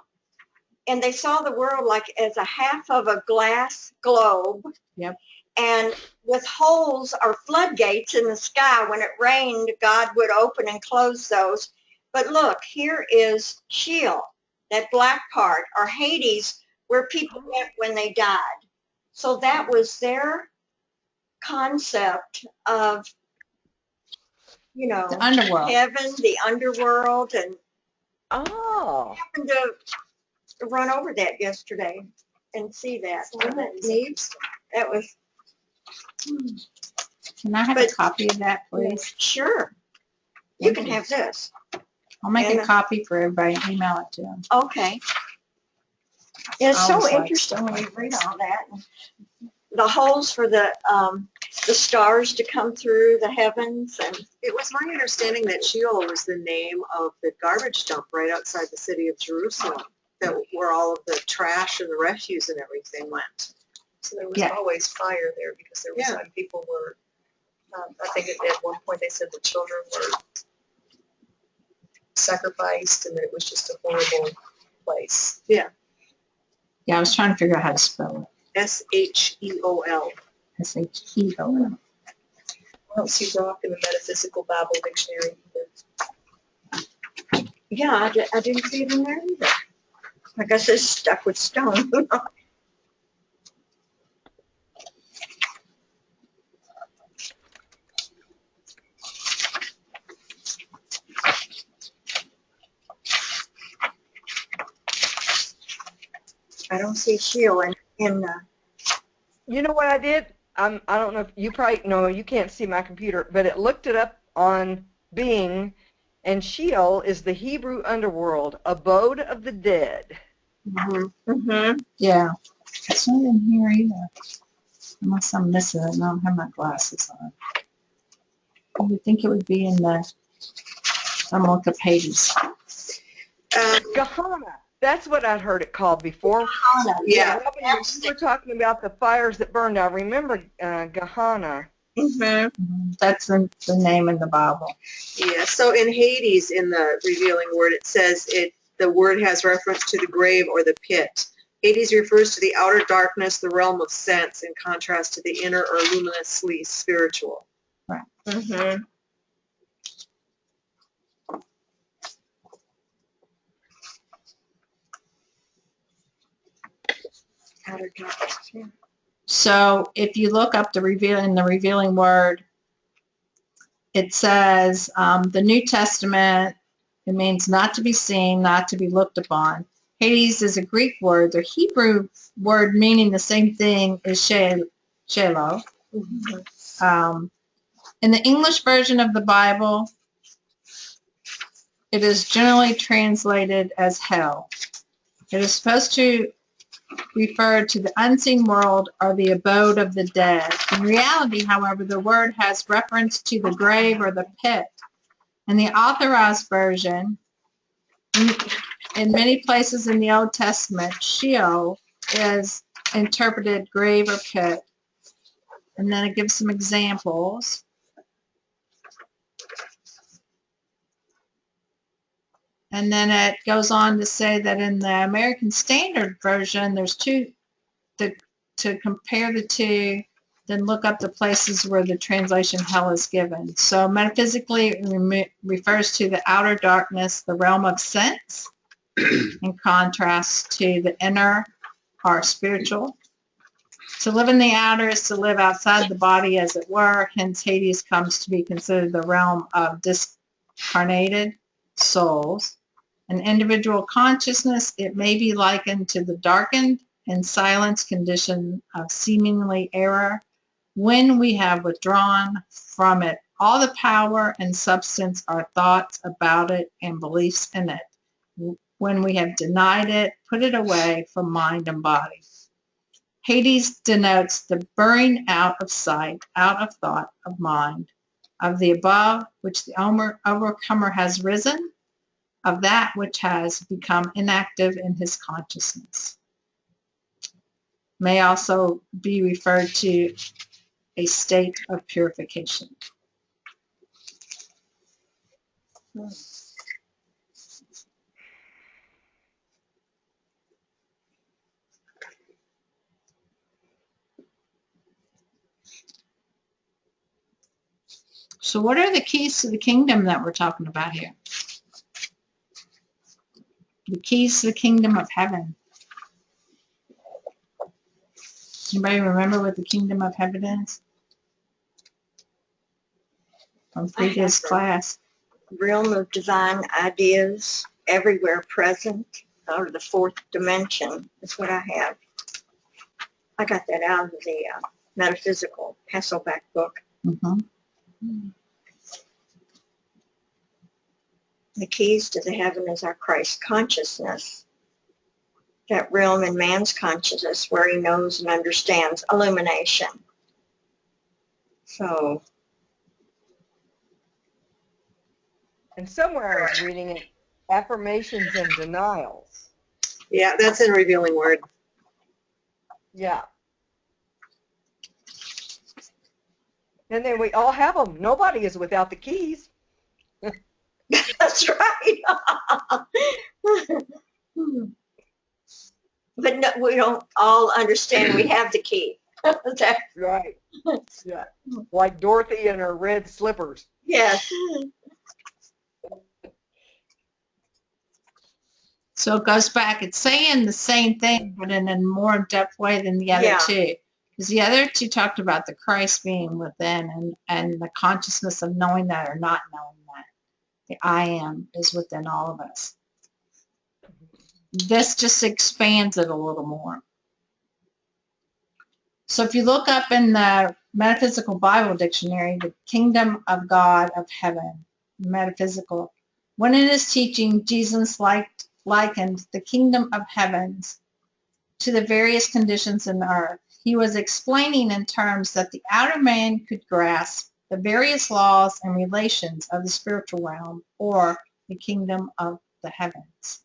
And they saw the world like as a half of a glass globe. Yep. And with holes or floodgates in the sky. When it rained, God would open and close those. But look, here is Sheol, that black part, or Hades, where people went when they died. So that was their concept of, you know, The underworld. heaven, the underworld, and Oh. I happened to run over that yesterday and see that. Wasn't that neat? That was Can I have a copy of that, please? sure. You Thank can you. have this. I'll make a And- copy for everybody and email it to them. Okay. It's I so always like interesting when you stuff like read this. all that. The holes for the stars to come through the heavens, and It was my understanding that Sheol was the name of the garbage dump right outside the city of Jerusalem, that where all of the trash and the refuse and everything went. So there was Yeah. always fire there because there was Yeah. time people were, I think at one point they said the children were sacrificed and that it was just a horrible place. Yeah, I was trying to figure out how to spell Sheol. it. Sheol. I don't see rock in the Metaphysical Bible Dictionary either. yeah, I didn't see it in there either. I guess it's stuck with stone. I don't see Sheol in You know what I did? I don't know if you probably no, you can't see my computer, but it looked it up on Bing, and Sheol is the Hebrew underworld, abode of the dead. Yeah, it's not in here either. Unless I'm missing it and I don't have my glasses on. I would think it would be in the, I'm looking at pages. Gehenna. That's what I'd heard it called before. Yeah. Robin, when you were talking about the fires that burned, I remember Gehenna. That's the name in the Bible. Yeah, so in Hades, in the revealing word, it says the word has reference to the grave or the pit. Hades refers to the outer darkness, the realm of sense, in contrast to the inner or luminously spiritual. Mm-hmm. Outer darkness, yeah. So if you look up the revealing word, it says the New Testament, it means not to be seen, not to be looked upon. Hades is a Greek word. The Hebrew word meaning the same thing is Sheol. In the English version of the Bible, it is generally translated as hell. It is supposed to refer to the unseen world or the abode of the dead. In reality, however, the word has reference to the grave or the pit. In the Authorized Version, in many places in the Old Testament, Sheol is interpreted grave or pit. And then it gives some examples. And then it goes on to say that in the American Standard Version, there's two, to compare the two, then look up the places where the translation hell is given. So metaphysically, it refers to the outer darkness, the realm of sense, in contrast to the inner or spiritual. To live in the outer is to live outside the body, as it were. Hence, Hades comes to be considered the realm of discarnated souls. An individual consciousness, it may be likened to the darkened and silenced condition of seemingly error when we have withdrawn from it all the power and substance, our thoughts about it and beliefs in it. When we have denied it, put it away from mind and body. Hades denotes the burning out of sight, out of thought, of mind, of the above which the overcomer has risen, of that which has become inactive in his consciousness. May also be referred to a state of purification. So what are the keys to the kingdom that we're talking about here? The keys to the kingdom of heaven. Anybody remember what the kingdom of heaven is? From previous class. Realm of divine ideas, everywhere present, or the fourth dimension is what I have. I got that out of the Metaphysical Hasselback book. The keys to the heaven is our Christ consciousness. that realm in man's consciousness where he knows and understands illumination. So, And somewhere I was reading it, affirmations and denials. Yeah, that's in Revealing Word. Yeah. And then we all have them. Nobody is without the keys. that's right. But no, we don't all understand we have the key. That- Right. Yeah. Like Dorothy and her red slippers. yes. So it goes back. It's saying the same thing, but in a more in-depth way than the other Yeah. two. Because the other two talked about the Christ being within and the consciousness of knowing that or not knowing that. The I am is within all of us. This just expands it a little more. So if you look up in the Metaphysical Bible Dictionary, the kingdom of God of heaven, metaphysical, when in his teaching, Jesus likened the kingdom of heavens to the various conditions in the earth. He was explaining in terms that the outer man could grasp the various laws and relations of the spiritual realm or the kingdom of the heavens.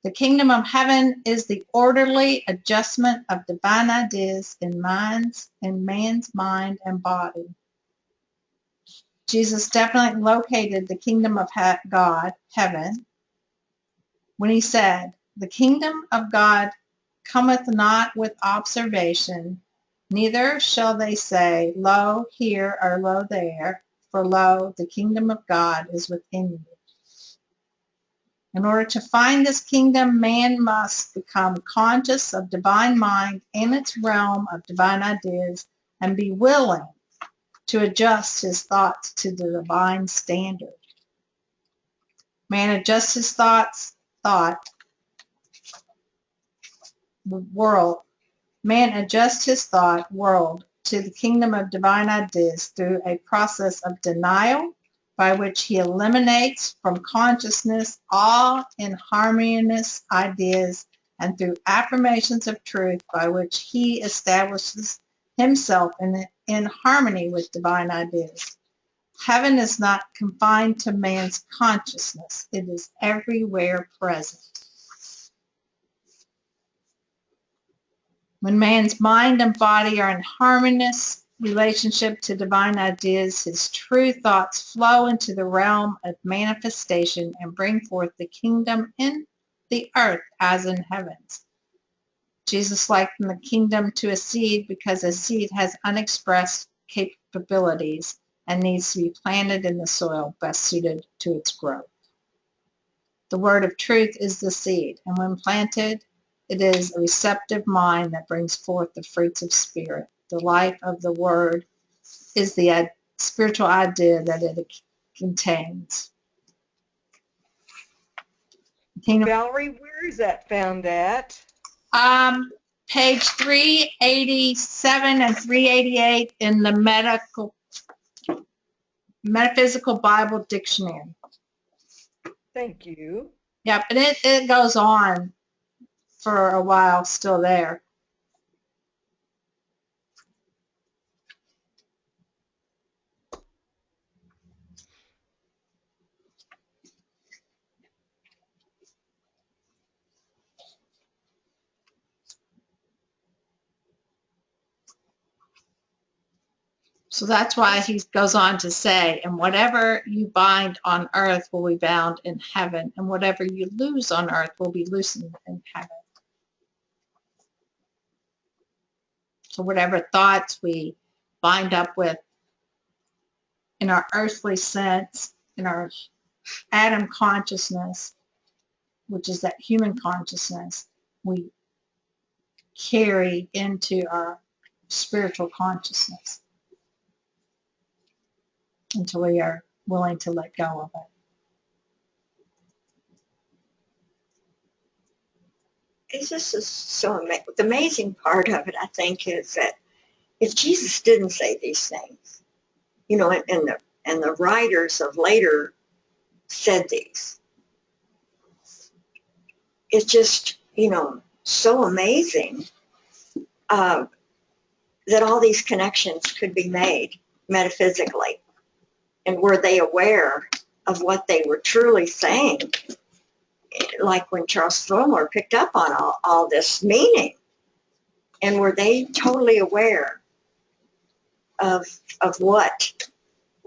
The kingdom of heaven is the orderly adjustment of divine ideas in man's mind and body. Jesus definitely located the kingdom of God, heaven, when he said, "The kingdom of God cometh not with observation, neither shall they say, Lo here, or Lo there, for lo, the kingdom of God is within you." In order to find this kingdom, man must become conscious of divine mind and its realm of divine ideas and be willing to adjust his thoughts to the divine standard. Man adjusts his thought world to the kingdom of divine ideas through a process of denial by which he eliminates from consciousness all inharmonious ideas, and through affirmations of truth by which he establishes himself in harmony with divine ideas. Heaven is not confined to man's consciousness. It is everywhere present. When man's mind and body are in harmonious relationship to divine ideas, his true thoughts flow into the realm of manifestation and bring forth the kingdom in the earth as in heavens. Jesus likened the kingdom to a seed because a seed has unexpressed capabilities and needs to be planted in the soil best suited to its growth. The word of truth is the seed, and when planted, it is a receptive mind that brings forth the fruits of spirit. The life of the word is the spiritual idea that it contains. Valerie, where is that found at? Page 387 and 388 in the Metaphysical Bible Dictionary. Thank you. Yep, and it goes on for a while still there. So that's why he goes on to say, and whatever you bind on earth will be bound in heaven, and whatever you loose on earth will be loosened in heaven. So whatever thoughts we bind up with in our earthly sense, in our Adam consciousness, which is that human consciousness, we carry into our spiritual consciousness until we are willing to let go of it. It's just so the amazing part of it, I think, is that if Jesus didn't say these things, you know, and the writers of later said these, is just, so amazing that all these connections could be made metaphysically. And were they aware of what they were truly saying? Like when Charles Fillmore picked up on all this meaning. And were they totally aware of what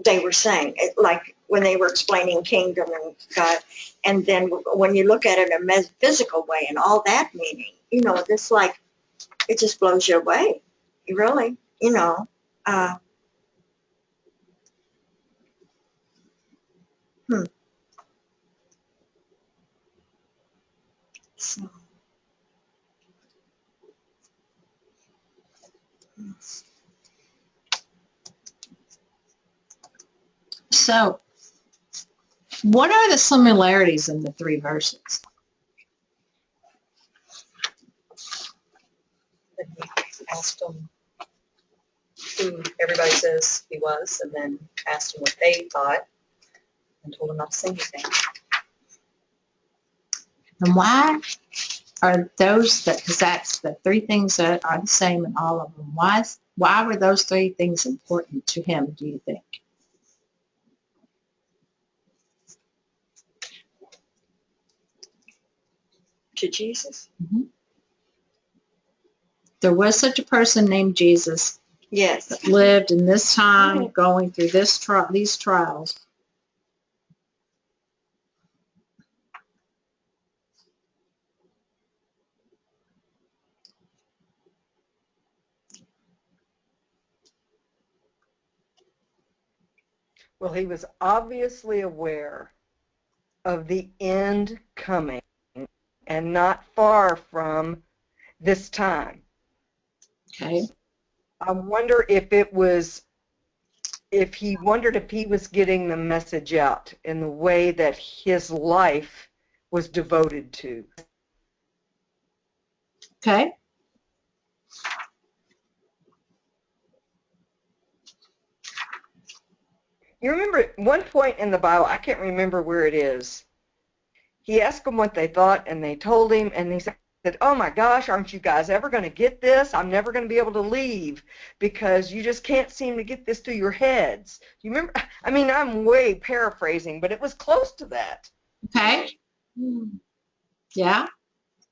they were saying? Like when they were explaining kingdom and God. And then when you look at it in a metaphysical way and all that meaning, this like, it just blows you away. You really, So. So, what are the similarities in the three verses? And he asked them who everybody says he was, and then asked them what they thought, and told them not to say anything. And why are those because that's the three things that are the same in all of them. Why were those three things important to him, do you think? To Jesus? Mm-hmm. There was such a person named Jesus Yes. that lived in this time, Right. going through these trials. Well, he was obviously aware of the end coming and not far from this time. Okay. I wonder if he wondered if he was getting the message out in the way that his life was devoted to. Okay. You remember at one point in the Bible, I can't remember where it is, he asked them what they thought, and they told him, and he said, oh my gosh, aren't you guys ever going to get this? I'm never going to be able to leave because you just can't seem to get this through your heads. You remember? I mean, I'm way paraphrasing, but it was close to that. Okay. Yeah.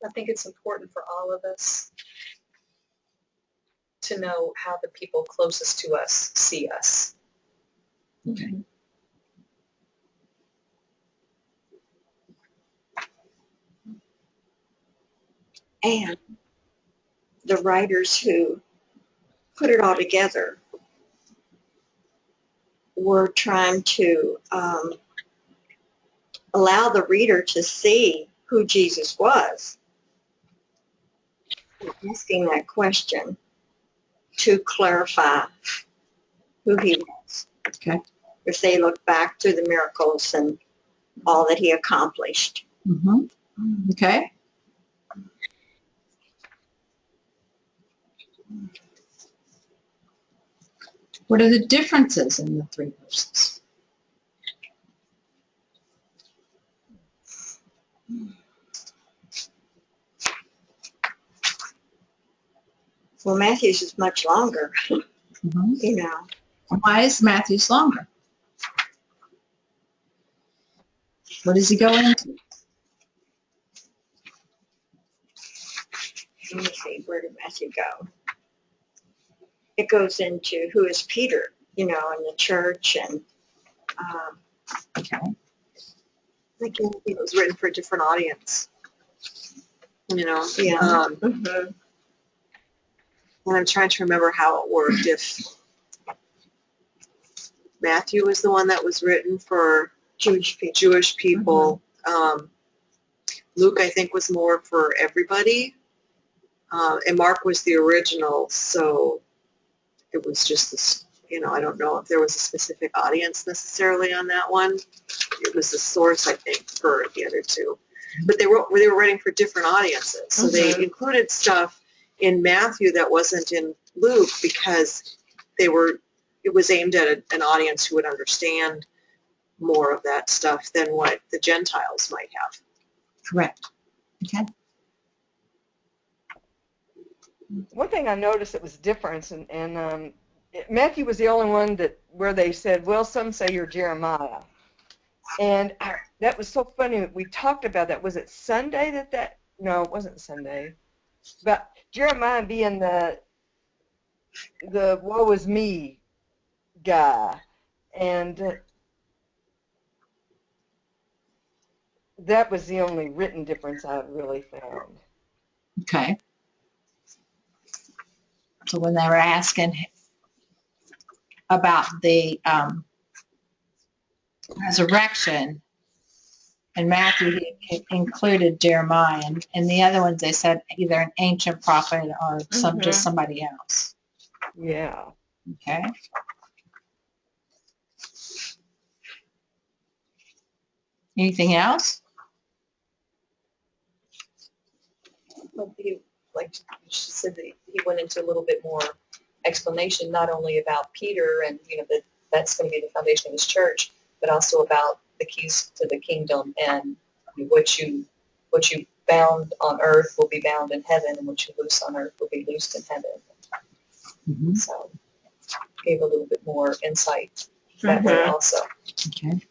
I think it's important for all of us to know how the people closest to us see us. Okay. And the writers who put it all together were trying to allow the reader to see who Jesus was. Asking that question to clarify who he was. Okay. If they look back to the miracles and all that he accomplished. Mm-hmm. Okay. What are the differences in the three verses? Well, Matthew's is much longer, Mm-hmm. Why is Matthew's longer? What does he go into? Let me see, where did Matthew go? It goes into who is Peter, in the church, and Okay. I think it was written for a different audience. yeah. And I'm trying to remember how it worked. If Matthew was the one that was written for Jewish people. Luke, I think, was more for everybody. And Mark was the original, so it was just this, I don't know if there was a specific audience necessarily on that one. It was the source, I think, for the other two. But they were writing for different audiences. So they included stuff in Matthew that wasn't in Luke because it was aimed at an audience who would understand more of that stuff than what the Gentiles might have. Correct. Okay. One thing I noticed that was different, and Matthew was the only one where they said, well, some say you're Jeremiah. And that was so funny. We talked about that. Was it Sunday no, it wasn't Sunday. But Jeremiah being the woe is me guy. And that was the only written difference I really found. Okay. So when they were asking about the resurrection, and Matthew he included Jeremiah, and the other ones they said either an ancient prophet or just somebody else. Yeah. Okay. Anything else? Well, like she said, that he went into a little bit more explanation, not only about Peter and, that's going to be the foundation of his church, but also about the keys to the kingdom, and what you bound on earth will be bound in heaven, and what you loose on earth will be loosed in heaven. Mm-hmm. So gave a little bit more insight that way also. Okay.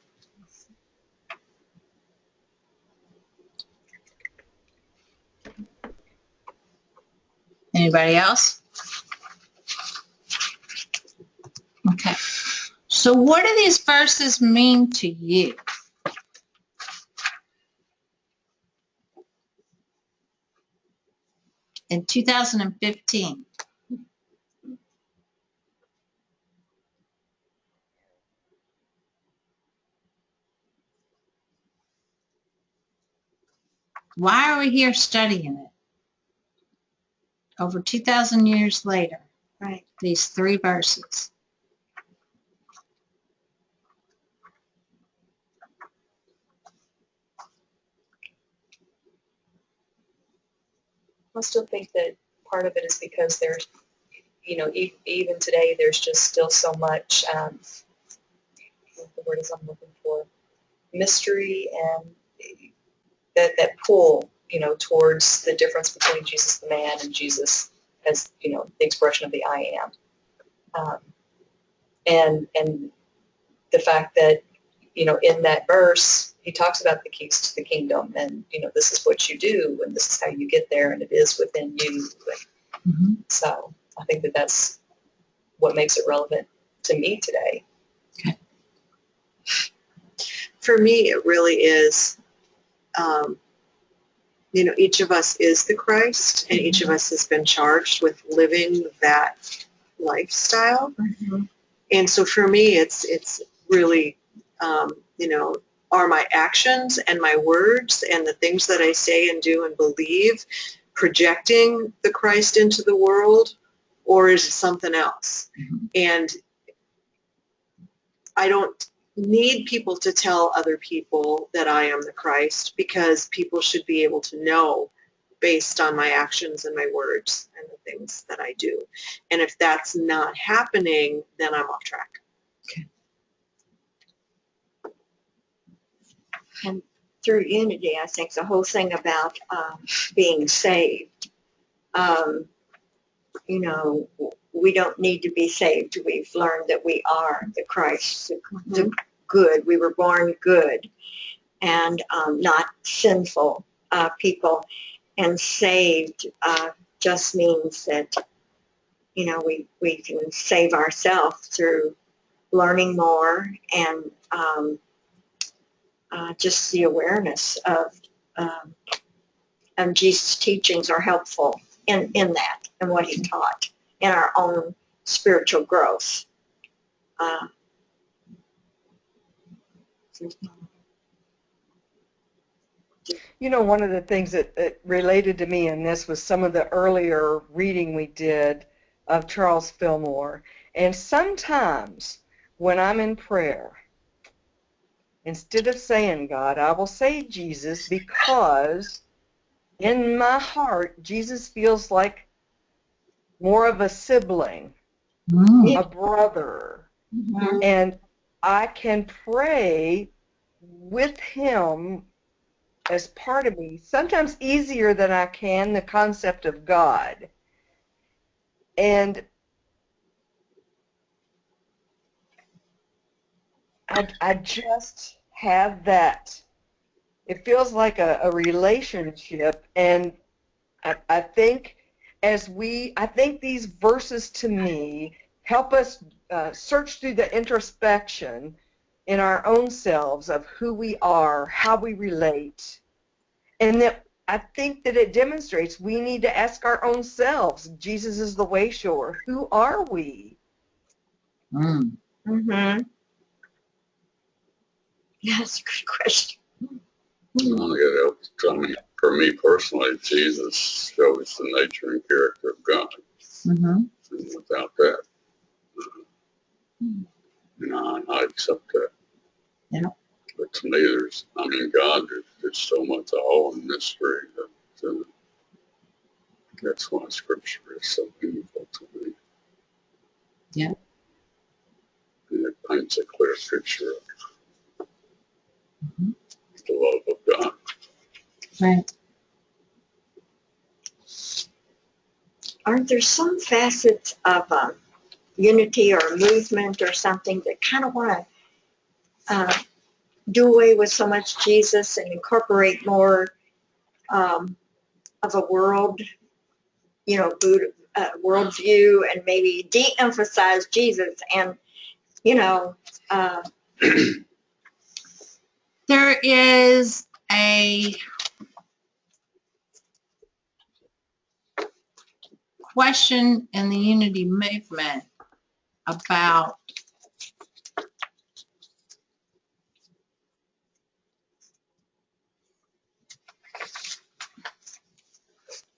Anybody else? Okay. So what do these verses mean to you? In 2015. Why are we here studying it? Over 2,000 years later. Right. These 3 verses. I still think that part of it is because there's, even today, there's just still so much, what the word is I'm looking for, mystery, and that pull, towards the difference between Jesus the man and Jesus as, the expression of the I am. And the fact that, in that verse, he talks about the keys to the kingdom, and, this is what you do, and this is how you get there, and it is within you. So I think that that's what makes it relevant to me today. Okay. For me, it really is, each of us is the Christ, and each of us has been charged with living that lifestyle. And so for me, it's really, are my actions and my words and the things that I say and do and believe projecting the Christ into the world, or is it something else? And I don't need people to tell other people that I am the Christ, because people should be able to know based on my actions and my words and the things that I do. And if that's not happening, then I'm off track. Okay. And through unity, I think the whole thing about being saved, we don't need to be saved. We've learned that we are the Christ, the good. We were born good and not sinful people. And saved just means that, we can save ourselves through learning more and just the awareness of Jesus' teachings are helpful in that and what he taught in our own spiritual growth. One of the things that related to me in this was some of the earlier reading we did of Charles Fillmore. And sometimes when I'm in prayer, instead of saying God, I will say Jesus, because in my heart, Jesus feels like more of a sibling, a brother. And I can pray with him as part of me, sometimes easier than I can, the concept of God. And I just have that. It feels like a relationship, and I think I think these verses to me help us search through the introspection in our own selves of who we are, how we relate, and that I think that it demonstrates we need to ask our own selves, Jesus is the way shower, who are we? Mm. Mm-hmm. Yeah, that's a good question. It helps. I mean, for me personally, Jesus shows the nature and character of God. Mm-hmm. And without that, I accept that. Yeah. But to me, God, there's so much all in mystery that that's why Scripture is so beautiful to me. Yeah. And it paints a clear picture of the love of God. Right. Aren't there some facets of unity or movement or something that kind of want to do away with so much Jesus and incorporate more of a world, Buddha, worldview, and maybe de-emphasize Jesus and, There is a question in the unity movement about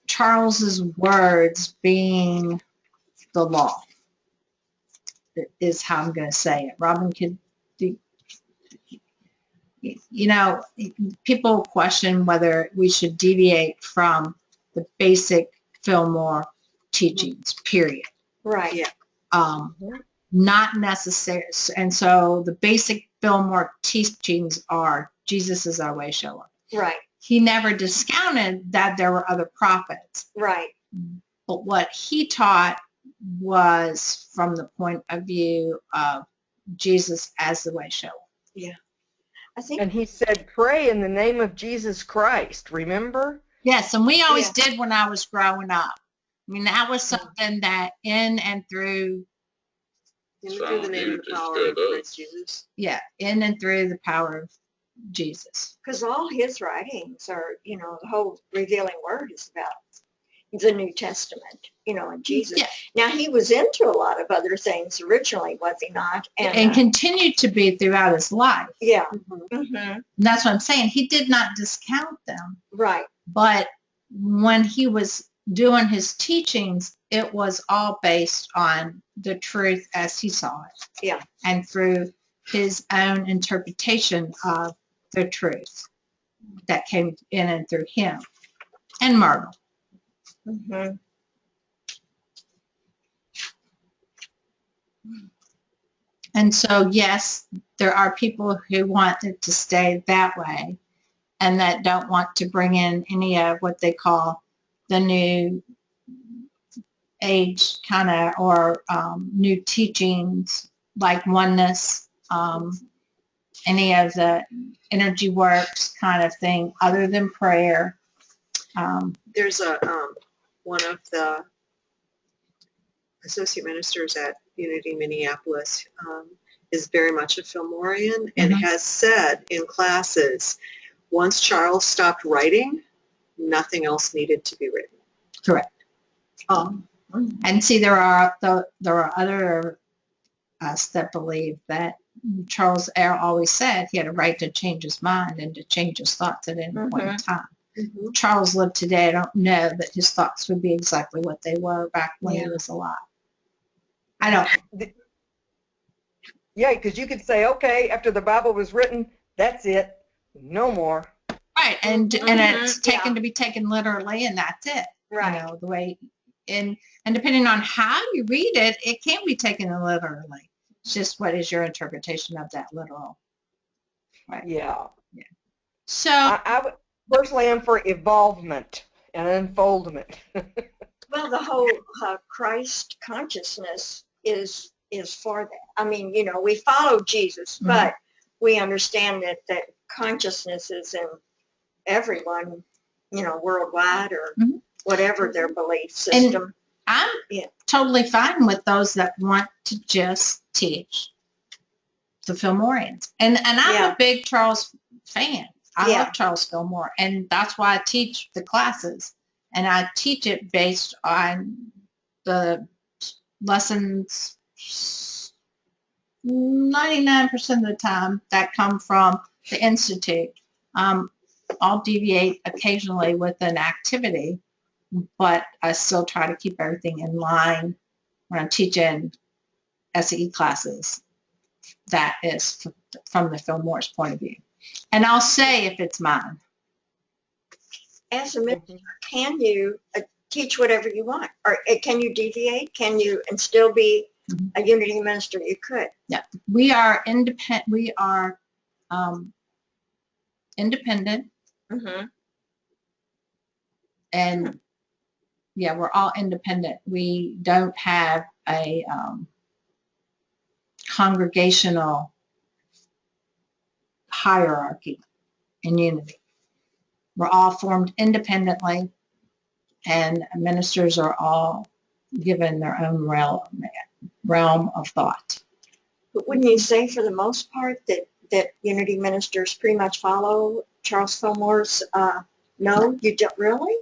Charles's words being the law, is how I'm going to say it. Robin, people question whether we should deviate from the basic Fillmore teachings, period. right. Yeah. Not necessary. And so the basic Fillmore teachings are Jesus is our way shower. Right. He never discounted that there were other prophets. Right. But what he taught was from the point of view of Jesus as the way shower. Yeah. I think. And he said, pray in the name of Jesus Christ, remember? Yes, and we always Yeah. did when I was growing up. I mean, that was something that in and through, Through the name and the power of Christ Jesus. yeah, in and through the power of Jesus. Because all his writings are, the whole revealing word is about the New Testament, and Jesus. Yeah. Now, he was into a lot of other things originally, was he not? And continued to be throughout his life. Yeah. Mm-hmm. Mm-hmm. And that's what I'm saying. He did not discount them. Right. But when he was doing his teachings, it was all based on the truth as he saw it. Yeah. And through his own interpretation of the truth that came in and through him and Myrtle. Mm-hmm. And so, yes, there are people who want it to stay that way and that don't want to bring in any of what they call the new age kind of, or new teachings like oneness, any of the energy works kind of thing other than prayer. There's one of the associate ministers at Unity Minneapolis is very much a Fillmorian and has said in classes, once Charles stopped writing, nothing else needed to be written. Correct. And see, there are other us that believe that Charles always said he had a right to change his mind and to change his thoughts at any point in time. Mm-hmm. Charles lived today. I don't know that his thoughts would be exactly what they were back when he was alive. I don't. Yeah, because you could say, okay, after the Bible was written, that's it, no more. Right, and it's taken to be taken literally, and that's it. Right. The way, and depending on how you read it, it can be taken literally. It's just what is your interpretation of that literal. Right. Yeah. So I First lamb for evolvement and unfoldment. Well, the whole Christ consciousness is for that. I mean, you know, we follow Jesus, Mhm. but we understand that consciousness is in everyone, you know, worldwide or Mhm. whatever their belief system. I'm Yeah. totally fine with those that want to just teach the Fillmorians. And I'm Yeah. a big Charles fan. I Yeah. love Charles Fillmore, and that's why I teach the classes. And I teach it based on the lessons 99% of the time that come from the Institute. I'll deviate occasionally with an activity, but I still try to keep everything in line when I'm teaching SE classes. That is from the Fillmore's point of view. And I'll say if it's mine. As a minister, can you teach whatever you want? Or can you deviate? Can you and still be a unity minister? You could. Yeah, we are independent. We are independent, Mm-hmm. and yeah, we're all independent. We don't have a congregational hierarchy in unity. We're all formed independently, and ministers are all given their own realm of thought. But wouldn't you say for the most part that unity ministers pretty much follow Charles Fillmore's no, you don't really?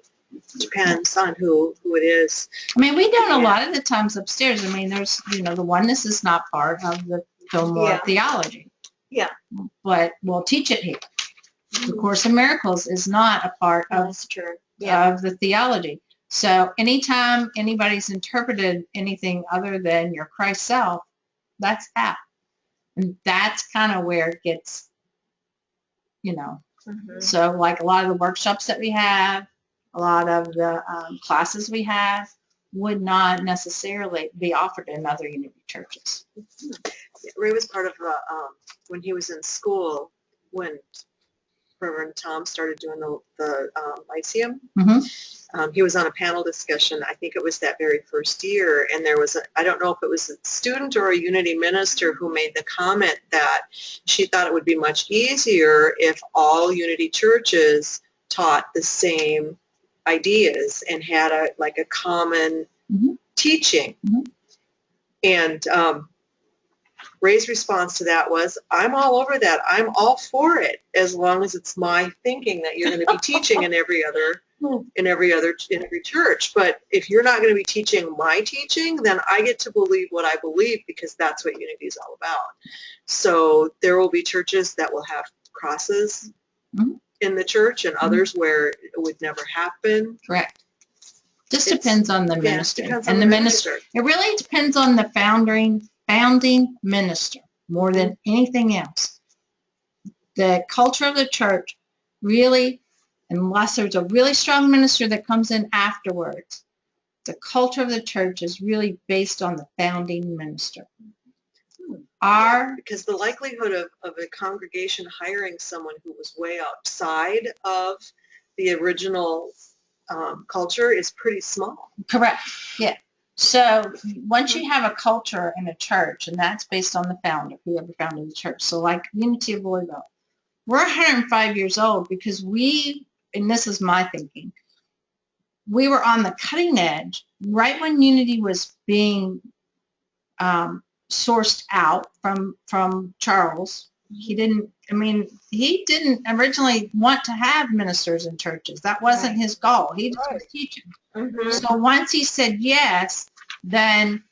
Depends on who it is. I mean, we don't a Yeah. lot of the times upstairs. I mean, there's, you know, the oneness is not part of the Fillmore Yeah. theology. Yeah. But we'll teach it here. The Course in Miracles is not a part of That's true. Yeah. of the theology. So anytime anybody's interpreted anything other than your Christ self, that's out. And that's kind of where it gets, you know. Mm-hmm. So like a lot of the workshops that we have, a lot of the classes we have would not necessarily be offered in other unity churches. Ray was part of when he was in school when Reverend Tom started doing the Lyceum. Mhm. He was on a panel discussion. I think it was that very first year, and there was I don't know if it was a student or a unity minister who made the comment that she thought it would be much easier if all unity churches taught the same ideas and had a common Mhm. teaching. Mhm. And Ray's response to that was, I'm all over that. I'm all for it as long as it's my thinking that you're going to be teaching in every church. But if you're not going to be teaching my teaching, then I get to believe what I believe because that's what unity is all about. So there will be churches that will have crosses Mhm. in the church and others where it would never happen. Correct. Just depends on the Yeah, minister. depends And on the minister. minister. It really depends on the founding minister more than anything else. The culture of the church really, unless there's a really strong minister that comes in afterwards, the culture of the church is really based on the founding minister. Because the likelihood of a congregation hiring someone who was way outside of the original culture is pretty small. Correct. Yeah. So once you have a culture in a church, and that's based on the founder, whoever founded the church. So like Unity of Louisville, we're 105 years old because and this is my thinking, we were on the cutting edge right when Unity was being sourced out from Charles. He didn't originally want to have ministers in churches. That wasn't his goal. He just was teaching. Mm-hmm. So once he said yes, then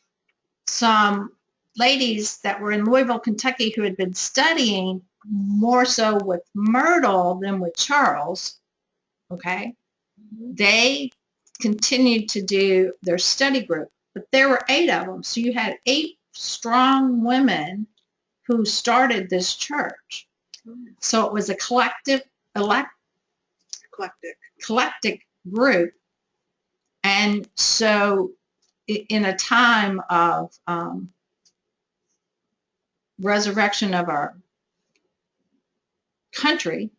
some ladies that were in Louisville, Kentucky, who had been studying more so with Myrtle than with Charles, okay, they continued to do their study group. But there were 8 of them. So you had 8 strong women who started this church. So it was a collective group. And so in a time of resurrection of our country,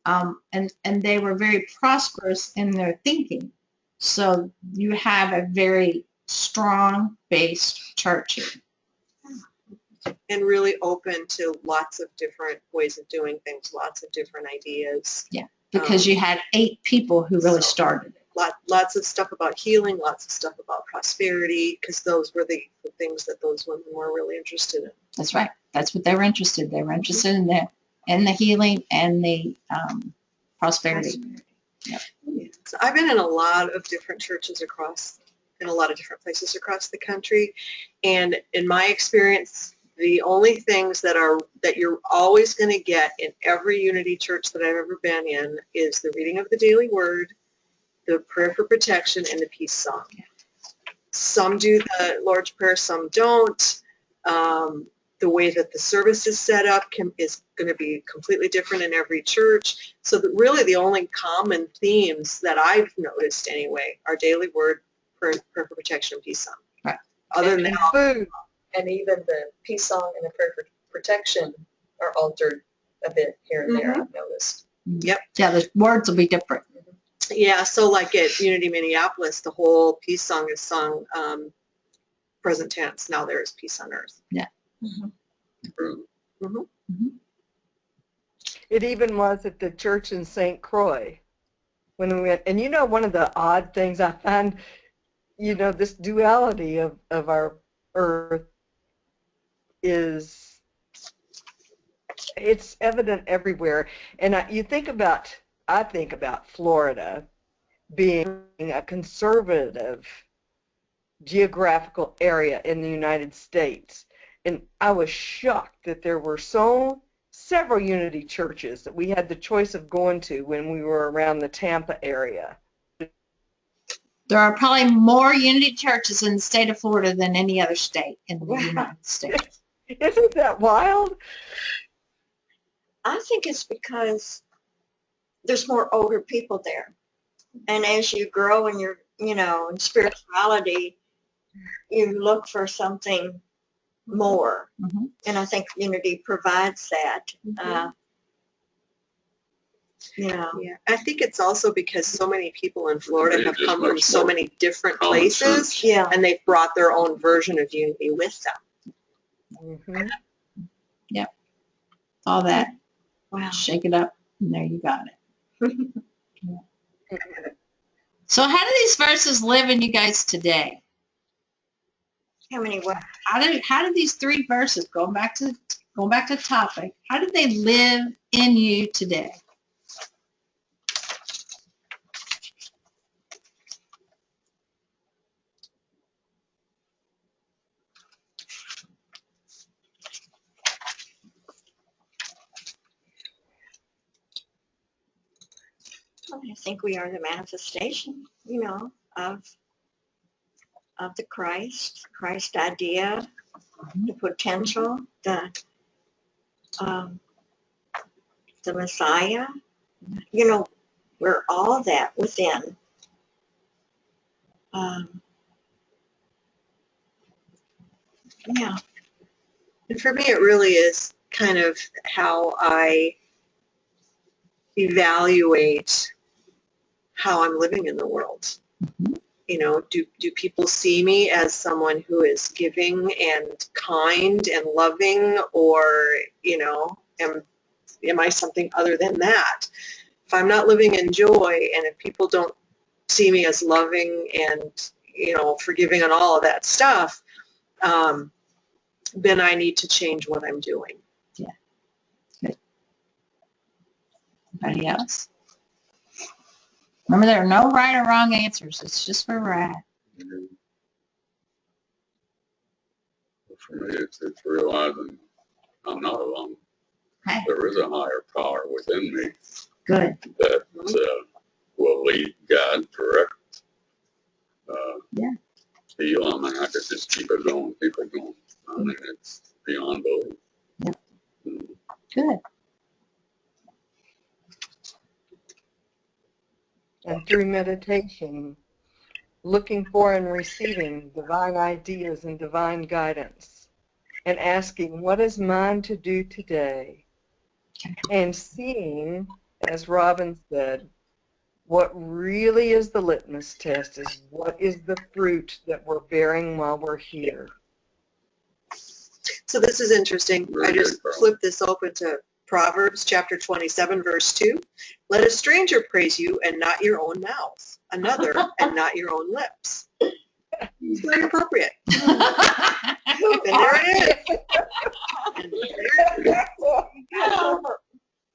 and they were very prosperous in their thinking. So you have a very strong-based church here. And really open to lots of different ways of doing things, lots of different ideas. Yeah, because you had 8 people who really started it. Lots of stuff about healing, lots of stuff about prosperity, because those were the things that those women were really interested in. That's right. That's what they were interested in. They were interested in the healing and the prosperity. Yep. So I've been in a lot of different churches in a lot of different places across the country, and in my experience, the only things that you're always going to get in every Unity church that I've ever been in is the reading of the daily word, the prayer for protection, and the peace song. Some do the Lord's Prayer, some don't. The way that the service is set up is going to be completely different in every church. So that really the only common themes that I've noticed anyway are daily word, prayer for protection, and peace song. Right. Other than that, Food. And even the peace song and the prayer for protection are altered a bit here and there, I've noticed. Yep. Yeah, the words will be different. Yeah, so like at Unity Minneapolis, the whole peace song is sung present tense. Now there is peace on earth. Yeah. It even was at the church in St. Croix when we went. And one of the odd things I find, this duality of our earth it's evident everywhere. And I think about Florida being a conservative geographical area in the United States. And I was shocked that there were several Unity churches that we had the choice of going to when we were around the Tampa area. There are probably more Unity churches in the state of Florida than any other state in the United States. Isn't that wild? I think it's because there's more older people there. And as you grow in your, in spirituality, you look for something more. Mm-hmm. And I think Unity provides that. Yeah, I think it's also because so many people in Florida have come from so many different common places, sense. Yeah. and they've brought their own version of Unity with them. Mm-hmm. Yep. All that. Wow. Shake it up, and there you got it. Yeah. So how do these verses live in you guys today? How many what? How do these 3 verses, going back to the topic, how do they live in you today? I think we are the manifestation, of the Christ idea, the potential, the Messiah. We're all that within. Yeah. And for me, it really is kind of how I evaluate how I'm living in the world. Mm-hmm. Do people see me as someone who is giving and kind and loving, or, am I something other than that? If I'm not living in joy, and if people don't see me as loving and, forgiving and all of that stuff, then I need to change what I'm doing. Yeah. Good. Anybody else? Remember, there are no right or wrong answers. It's just where we're at. For me, it's realizing I'm not alone. Okay. There is a higher power within me Good. that will lead, guide, direct, Yeah. heal. I mean, I could just keep it going. I mean, it's beyond belief. Yep. Mm. Good. And through meditation, looking for and receiving divine ideas and divine guidance, and asking, what is mine to do today? And seeing as Robin said, what really is the litmus test is what is the fruit that we're bearing while we're here. So this is interesting. Very I just good, Carl. flipped this open to Proverbs chapter 27, verse 2. Let a stranger praise you and not your own mouth, another and not your own lips. It's very appropriate. And there it is. And there it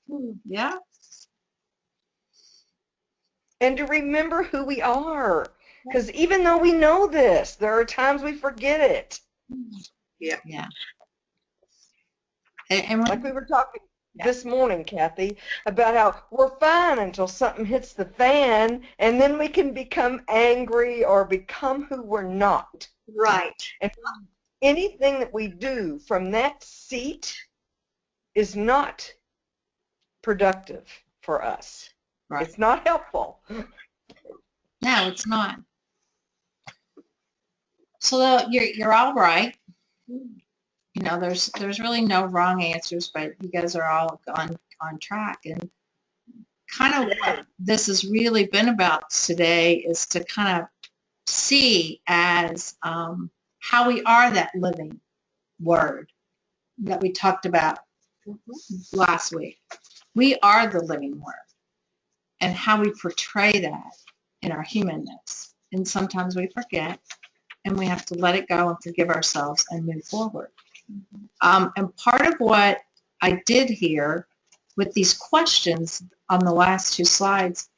is. Yeah. And to remember who we are. Because even though we know this, there are times we forget it. Yeah. And Like we were talking this morning, Kathy, about how we're fine until something hits the fan, and then we can become angry or become who we're not. Right. And anything that we do from that seat is not productive for us. Right. It's not helpful. no, it's not. So you're all right. You know, there's really no wrong answers, but you guys are all on track. And kind of what this has really been about today is to kind of see as how we are that living word that we talked about last week. We are the living word, and how we portray that in our humanness. And sometimes we forget, and we have to let it go and forgive ourselves and move forward. And part of what I did here with these questions on the last two slides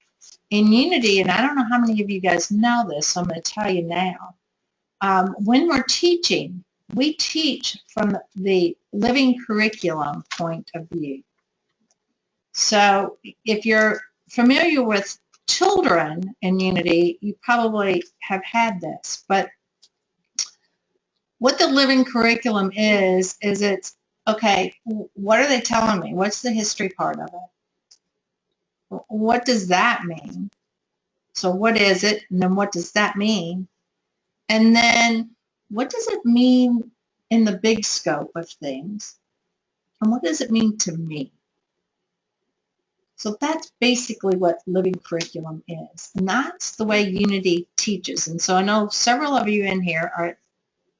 in Unity, and I don't know how many of you guys know this, so I'm going to tell you now. When we're teaching, we teach from the living curriculum point of view. So if you're familiar with children in Unity, you probably have had this, but what the living curriculum is it's, okay, what are they telling me? What's the history part of it? What does that mean? So what is it? And then what does that mean? And then what does it mean in the big scope of things? And what does it mean to me? So that's basically what living curriculum is. And that's the way Unity teaches. And so I know several of you in here are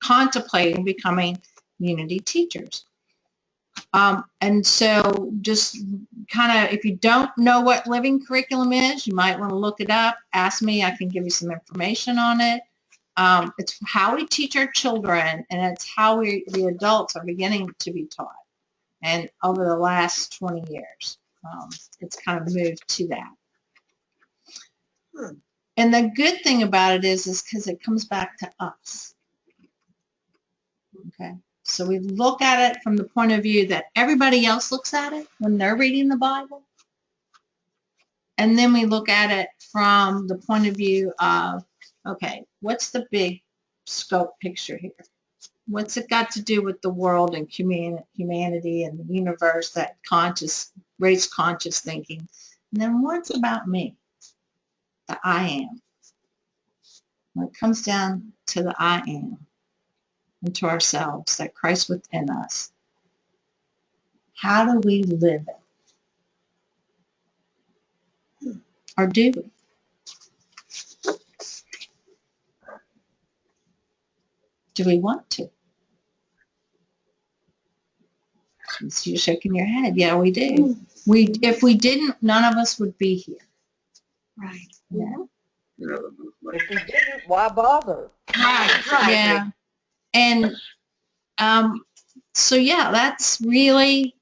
contemplating becoming Unity teachers. And so just kind of, if you don't know what living curriculum is, you might want to look it up. Ask me, I can give you some information on it. It's how we teach our children, and it's how the adults are beginning to be taught. And over the last 20 years, it's kind of moved to that. And the good thing about it is because it comes back to us. Okay, so we look at it from the point of view that everybody else looks at it when they're reading the Bible. And then we look at it from the point of view of, okay, what's the big scope picture here? What's it got to do with the world and humanity and the universe, that race conscious thinking? And then what's about me, the I am? When it comes down to the I am, and to ourselves, that Christ within us, how do we live it? Or do we? Do we want to? You're shaking your head. Yeah, we do. If we didn't, none of us would be here. Right. Yeah. If we didn't, why bother? Right. Yeah. And so yeah, that's really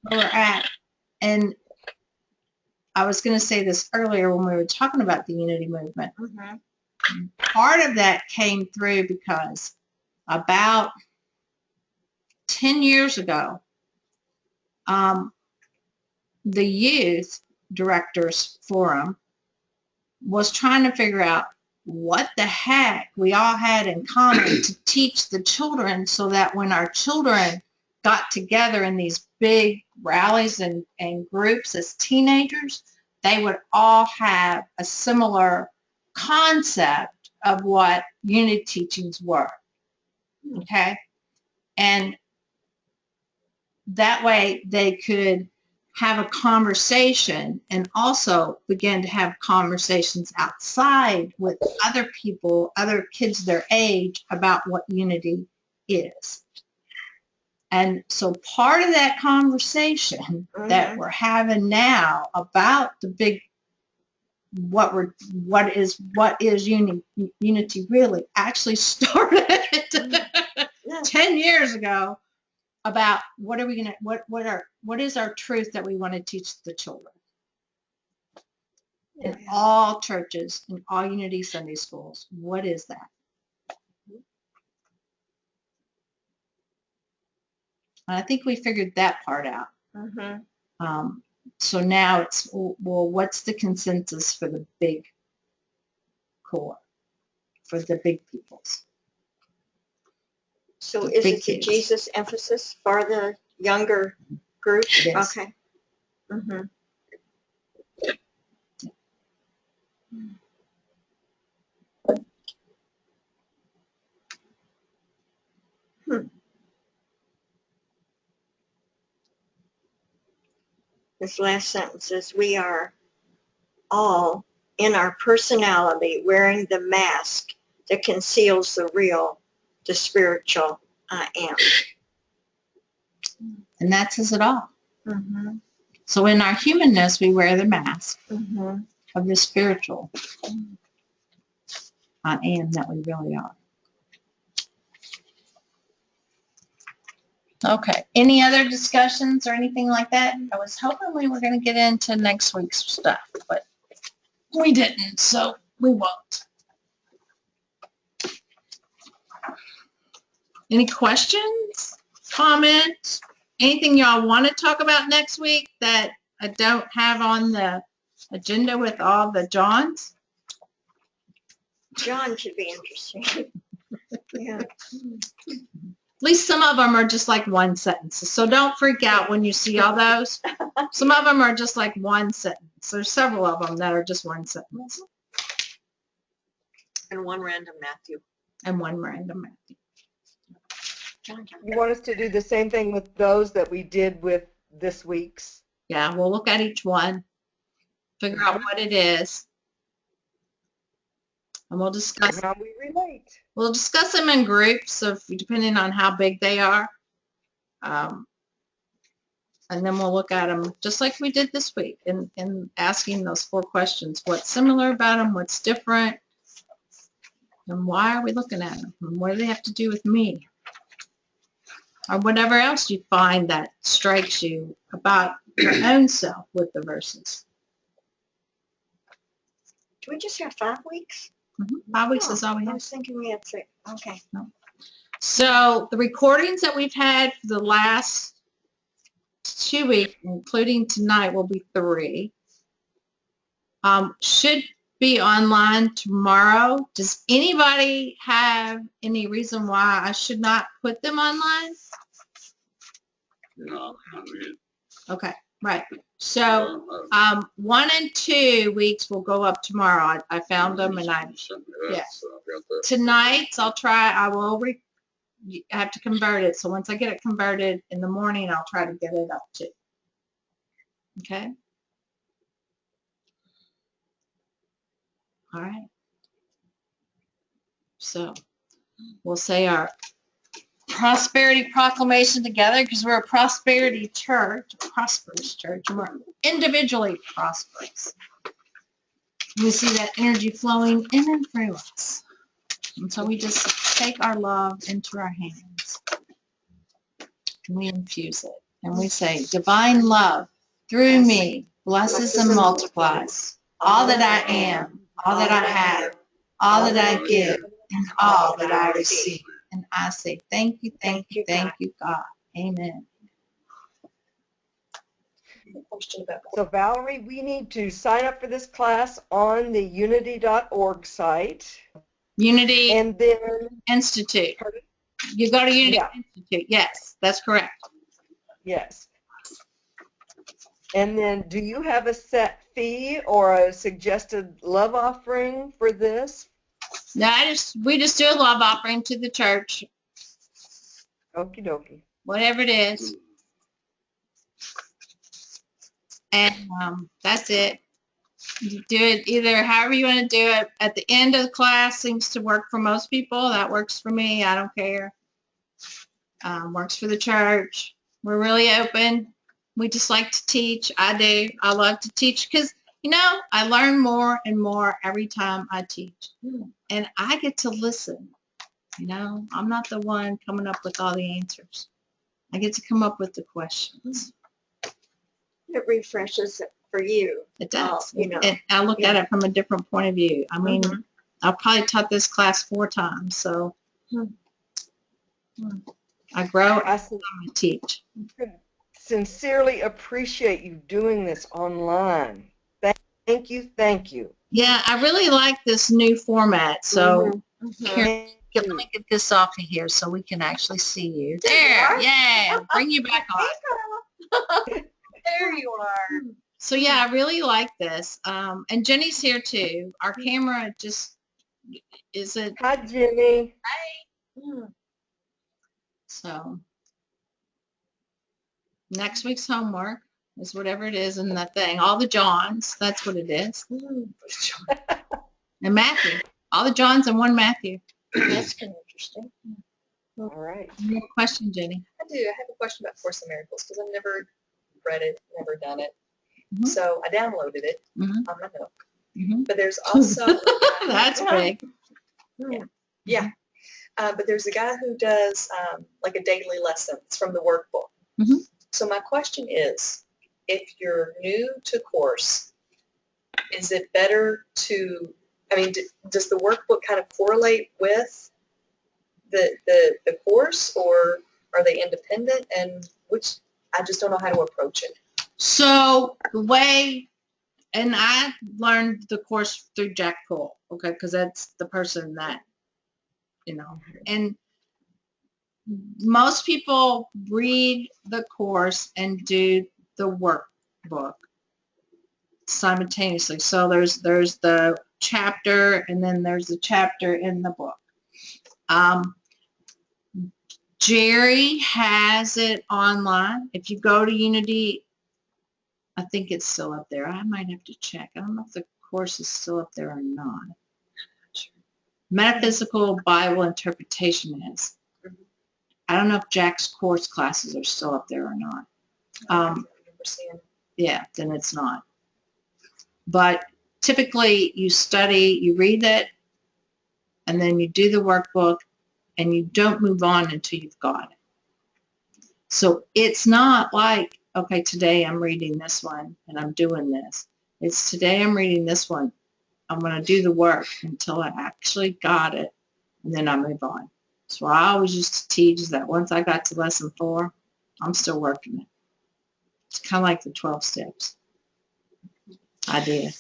where we're at. And I was going to say this earlier when we were talking about the Unity movement. Part of that came through because about 10 years ago, the Youth Directors Forum was trying to figure out what the heck we all had in common to teach the children, so that when our children got together in these big rallies and groups as teenagers, they would all have a similar concept of what Unity teachings were. Okay? And that way they could have a conversation and also begin to have conversations outside with other people, other kids their age, about what unity is. And so part of that conversation that we're having now about the big, what is unity really, actually started 10 years ago, about what are we gonna, what is our truth that we want to teach the children in all churches, in all Unity Sunday schools. What is that? And I think we figured that part out. So now it's, well, what's the consensus for the big core, for the big peoples? So The is big it the kids. Jesus emphasis for the younger group? Yes. Okay. This last sentence says, we are all in our personality wearing the mask that conceals the real, the spiritual I am. And that says it all. So in our humanness, we wear the mask of the spiritual I am that we really are. Okay. Any other discussions or anything like that? I was hoping we were going to get into next week's stuff, but we didn't, so we won't. Any questions, comments, anything y'all want to talk about next week that I don't have on the agenda with all the Johns? John should be interesting. Yeah. At least some of them are just like one sentence. So don't freak out when you see all those. Some of them are just like one sentence. There's several of them that are just one sentence. And one random Matthew. And one random Matthew. You want us to do the same thing with those that we did with this week's? Yeah, we'll look at each one, figure out what it is, and we'll discuss. How we relate. We'll discuss them in groups of depending on how big they are, and then we'll look at them just like we did this week, and asking those 4 questions: what's similar about them, what's different, and why are we looking at them, and what do they have to do with me? Or whatever else you find that strikes you about your own self with the verses. Do we just have 5 weeks? 5 weeks is all we I have. was thinking we had 6. Okay. So the recordings that we've had for the last 2 weeks, including tonight, will be 3. Should be online tomorrow. Does anybody have any reason why I should not put them online? No, I mean, Okay, right. So 1 and 2 weeks will go up tomorrow. I found them, and yeah. Tonight I will I have to convert it. So once I get it converted in the morning, I'll try to get it up too. Okay. All right. So we'll say our prosperity proclamation together, because we're a prosperity church, a prosperous church, and we're individually prosperous. We see that energy flowing in and through us. And so we just take our love into our hands and we infuse it. And we say, divine love through me blesses and multiplies all that I am, all that I have, all that I give, and all that I receive. And I say, thank you, thank you, thank you, God. Amen. Question about So Valerie, we need to sign up for this class on the unity.org site. Unity And then, Institute. pardon? You go to Unity Yeah. Institute. Yes, that's correct. Yes. And then do you have a set fee or a suggested love offering for this? No, we just do a love offering to the church, Okie dokie. whatever it is. And that's it. You do it either however you want to do it. At the end of the class seems to work for most people. That works for me. I don't care. Works for the church. We're really open. We just like to teach. I do. I love to teach because, you know, I learn more and more every time I teach. And I get to listen. You know, I'm not the one coming up with all the answers. I get to come up with the questions. It refreshes it for you. It does. You know. And I look at it from a different point of view. I mean, I've probably taught this class 4 times, so I grow I as I teach. sincerely appreciate you doing this online. Thank you. Thank you. Yeah, I really like this new format. So here, Thank let you. me get this off of here so we can actually see you. There, yeah, bring you back on. There you are. So yeah, I really like this. And Jenny's here too. Our camera just isn't, Hi, Jimmy. so next week's homework is whatever it is in that thing. All the Johns, that's what it is. And Matthew. All the Johns and one Matthew. That's kind of interesting. All right. You have a question, Jenny? I do. I have a question about Course in Miracles because I've never read it, never done it. Mhm. So I downloaded it Mhm. on my Nook. Mhm. But there's also That's big. yeah. But there's a guy who does like a daily lesson. It's from the workbook. Mhm. So my question is, if you're new to Course, is it better to, I mean, does the workbook kind of correlate with the course, or are they independent? And which, I just don't know how to approach it. So the way, and I learned the course through Jack Poole, okay, because that's the person that, you know, and most people read the course and do the workbook simultaneously. So there's the chapter, and then there's the chapter in the book. Jerry has it online. If you go to Unity, I think it's still up there. I might have to check. I don't know if the course is still up there or not. Metaphysical Bible Interpretation is. I don't know if Jack's course classes are still up there or not. I don't remember seeing. Yeah, then it's not. But typically you study, you read it, and then you do the workbook, and you don't move on until you've got it. So it's not like, okay, today I'm reading this one and I'm doing this. It's today I'm reading this one. I'm going to do the work until I actually got it, and then I move on. So I always used to teach that once I got to lesson 4, I'm still working it. It's kind of like the 12 steps idea.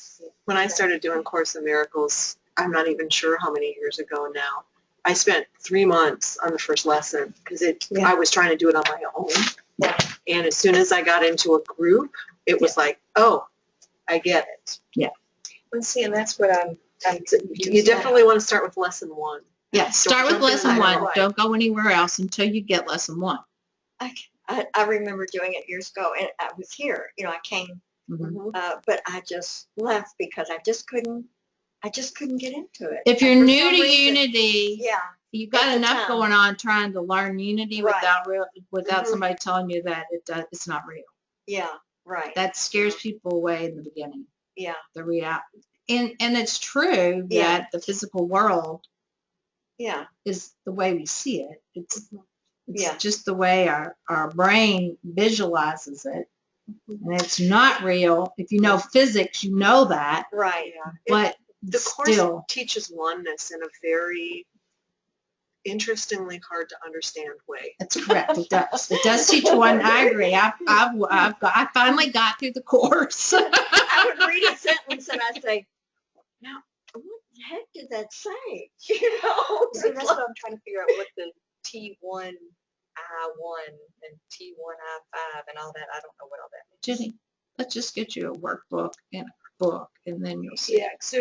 When I started doing Course in Miracles, I'm not even sure how many years ago now, I spent 3 months on the first lesson because I was trying to do it on my own. Yeah. And as soon as I got into a group, it was like, oh, I get it. Yeah. Well, see, and that's what I'm You definitely want to start with lesson 1. Yeah, start with jump in lesson and 1. right. Don't go anywhere else until you get lesson 1. I remember doing it years ago, and I was here. You know, I came, Mhm. but I just left because I just couldn't get into it. If you're For new some to reason. Unity, Yeah. you've got at the enough time. going on trying to learn Unity Right. without Mhm. somebody telling you that it's not real. Yeah. Right. That scares people away in the beginning. Yeah. The reality, and it's true Yeah. that the physical world Yeah. is the way we see it. It's Yeah. just the way our brain visualizes it, and it's not real. If you know physics, you know that, Right. Yeah. but The course still, teaches oneness in a very interestingly hard to understand way. that's correct. It does. It does teach one. I agree. I finally got through the course. I would read a sentence and I'd say, now, what the heck did that say? You know? So that's what I'm trying to figure out, what the T1I1 and T1I5 and all that. I don't know what all that means. Jenny, let's just get you a workbook and a book, and then you'll see. Yeah, 'cause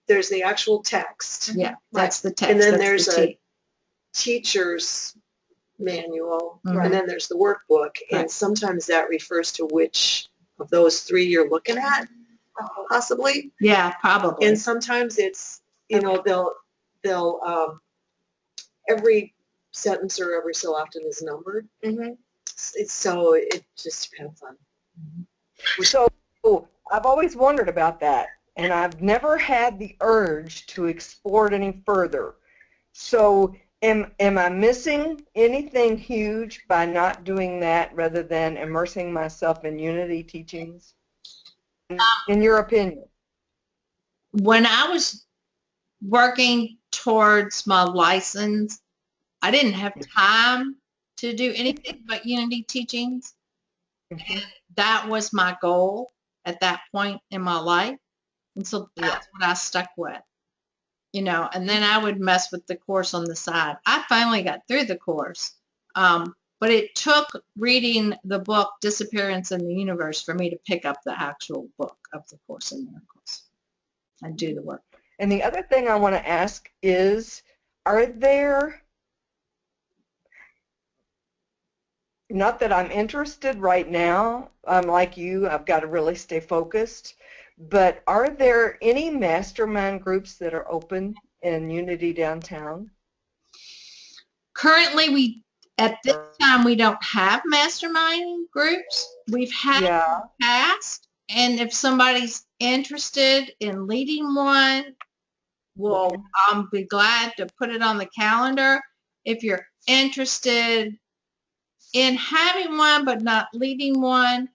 there's the actual text. Yeah, that's the text. And then that's there's the a T. teacher's manual, Right. and then there's the workbook, and Right. sometimes that refers to which of those three you're looking at, possibly. Yeah, probably. And sometimes it's, you know, they'll every sentence or every so often is numbered. Mm-hmm. So it just depends on. So I've always wondered about that, and I've never had the urge to explore it any further. So am I missing anything huge by not doing that rather than immersing myself in Unity teachings? In your opinion? When I was working towards my license, I didn't have time to do anything but Unity teachings. And that was my goal at that point in my life. And so that's what I stuck with, you know, and then I would mess with the course on the side. I finally got through the course. But it took reading the book Disappearance in the Universe for me to pick up the actual book of the Course in Miracles and do the work. And the other thing I want to ask is, are there, not that I'm interested right now, I'm like you, I've got to really stay focused, but are there any mastermind groups that are open in Unity downtown? Currently, at this time, we don't have mastermind groups. We've had in the past, and if somebody's interested in leading one, well, I'll be glad to put it on the calendar. If you're interested in having one but not leading one,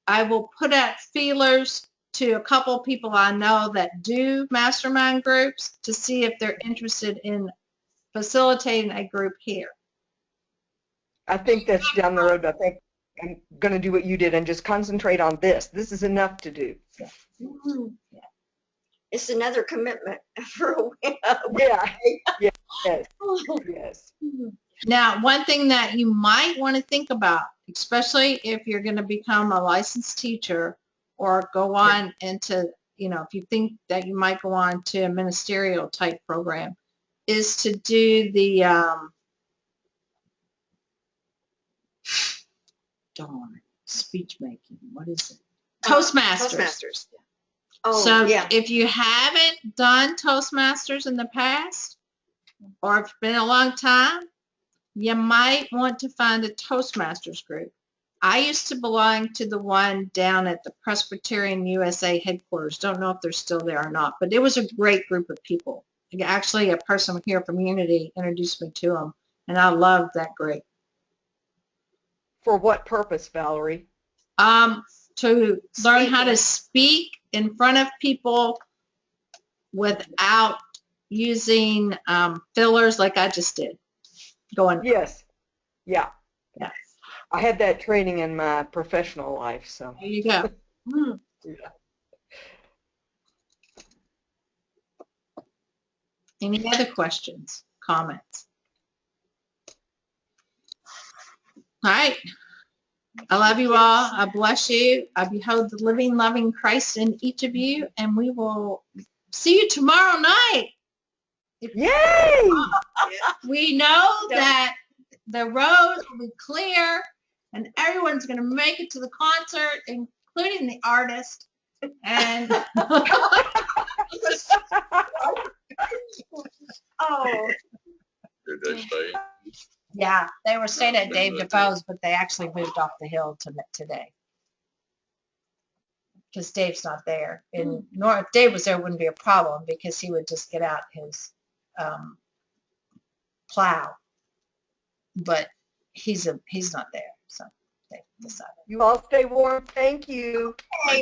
I will put out feelers to a couple people I know that do mastermind groups to see if they're interested in facilitating a group here. I think that's down the road. I think I'm going to do what you did and just concentrate on this. This is enough to do. It's another commitment for a while. Yeah. Yes. Now, one thing that you might want to think about, especially if you're going to become a licensed teacher or go on into, you know, if you think that you might go on to a ministerial type program, is to do the, speech making. What is it? Toastmasters. Toastmasters. Oh, So yeah. if you haven't done Toastmasters in the past, or if it's been a long time, you might want to find a Toastmasters group. I used to belong to the one down at the Presbyterian USA headquarters. Don't know if they're still there or not, but it was a great group of people. Actually, a person here from Unity introduced me to them, and I loved that group. For what purpose, Valerie? To learn how to speak in front of people without using fillers like I just did. Yes. Yeah. Yeah. I had that training in my professional life, so. There you go. Yeah. Any other questions, comments? All right. I love you all. I bless you. I behold the living, loving Christ in each of you, and we will see you tomorrow night. Yay! We know that the roads will be clear and everyone's going to make it to the concert, including the artist. And Oh, Did they say? yeah, they were staying at Dave Defoe's, but they actually moved off the hill today because Dave's not there. And nor if Dave was there, it wouldn't be a problem because he would just get out his plow. But he's not there, so they decided. You all stay warm. Thank you. thanks.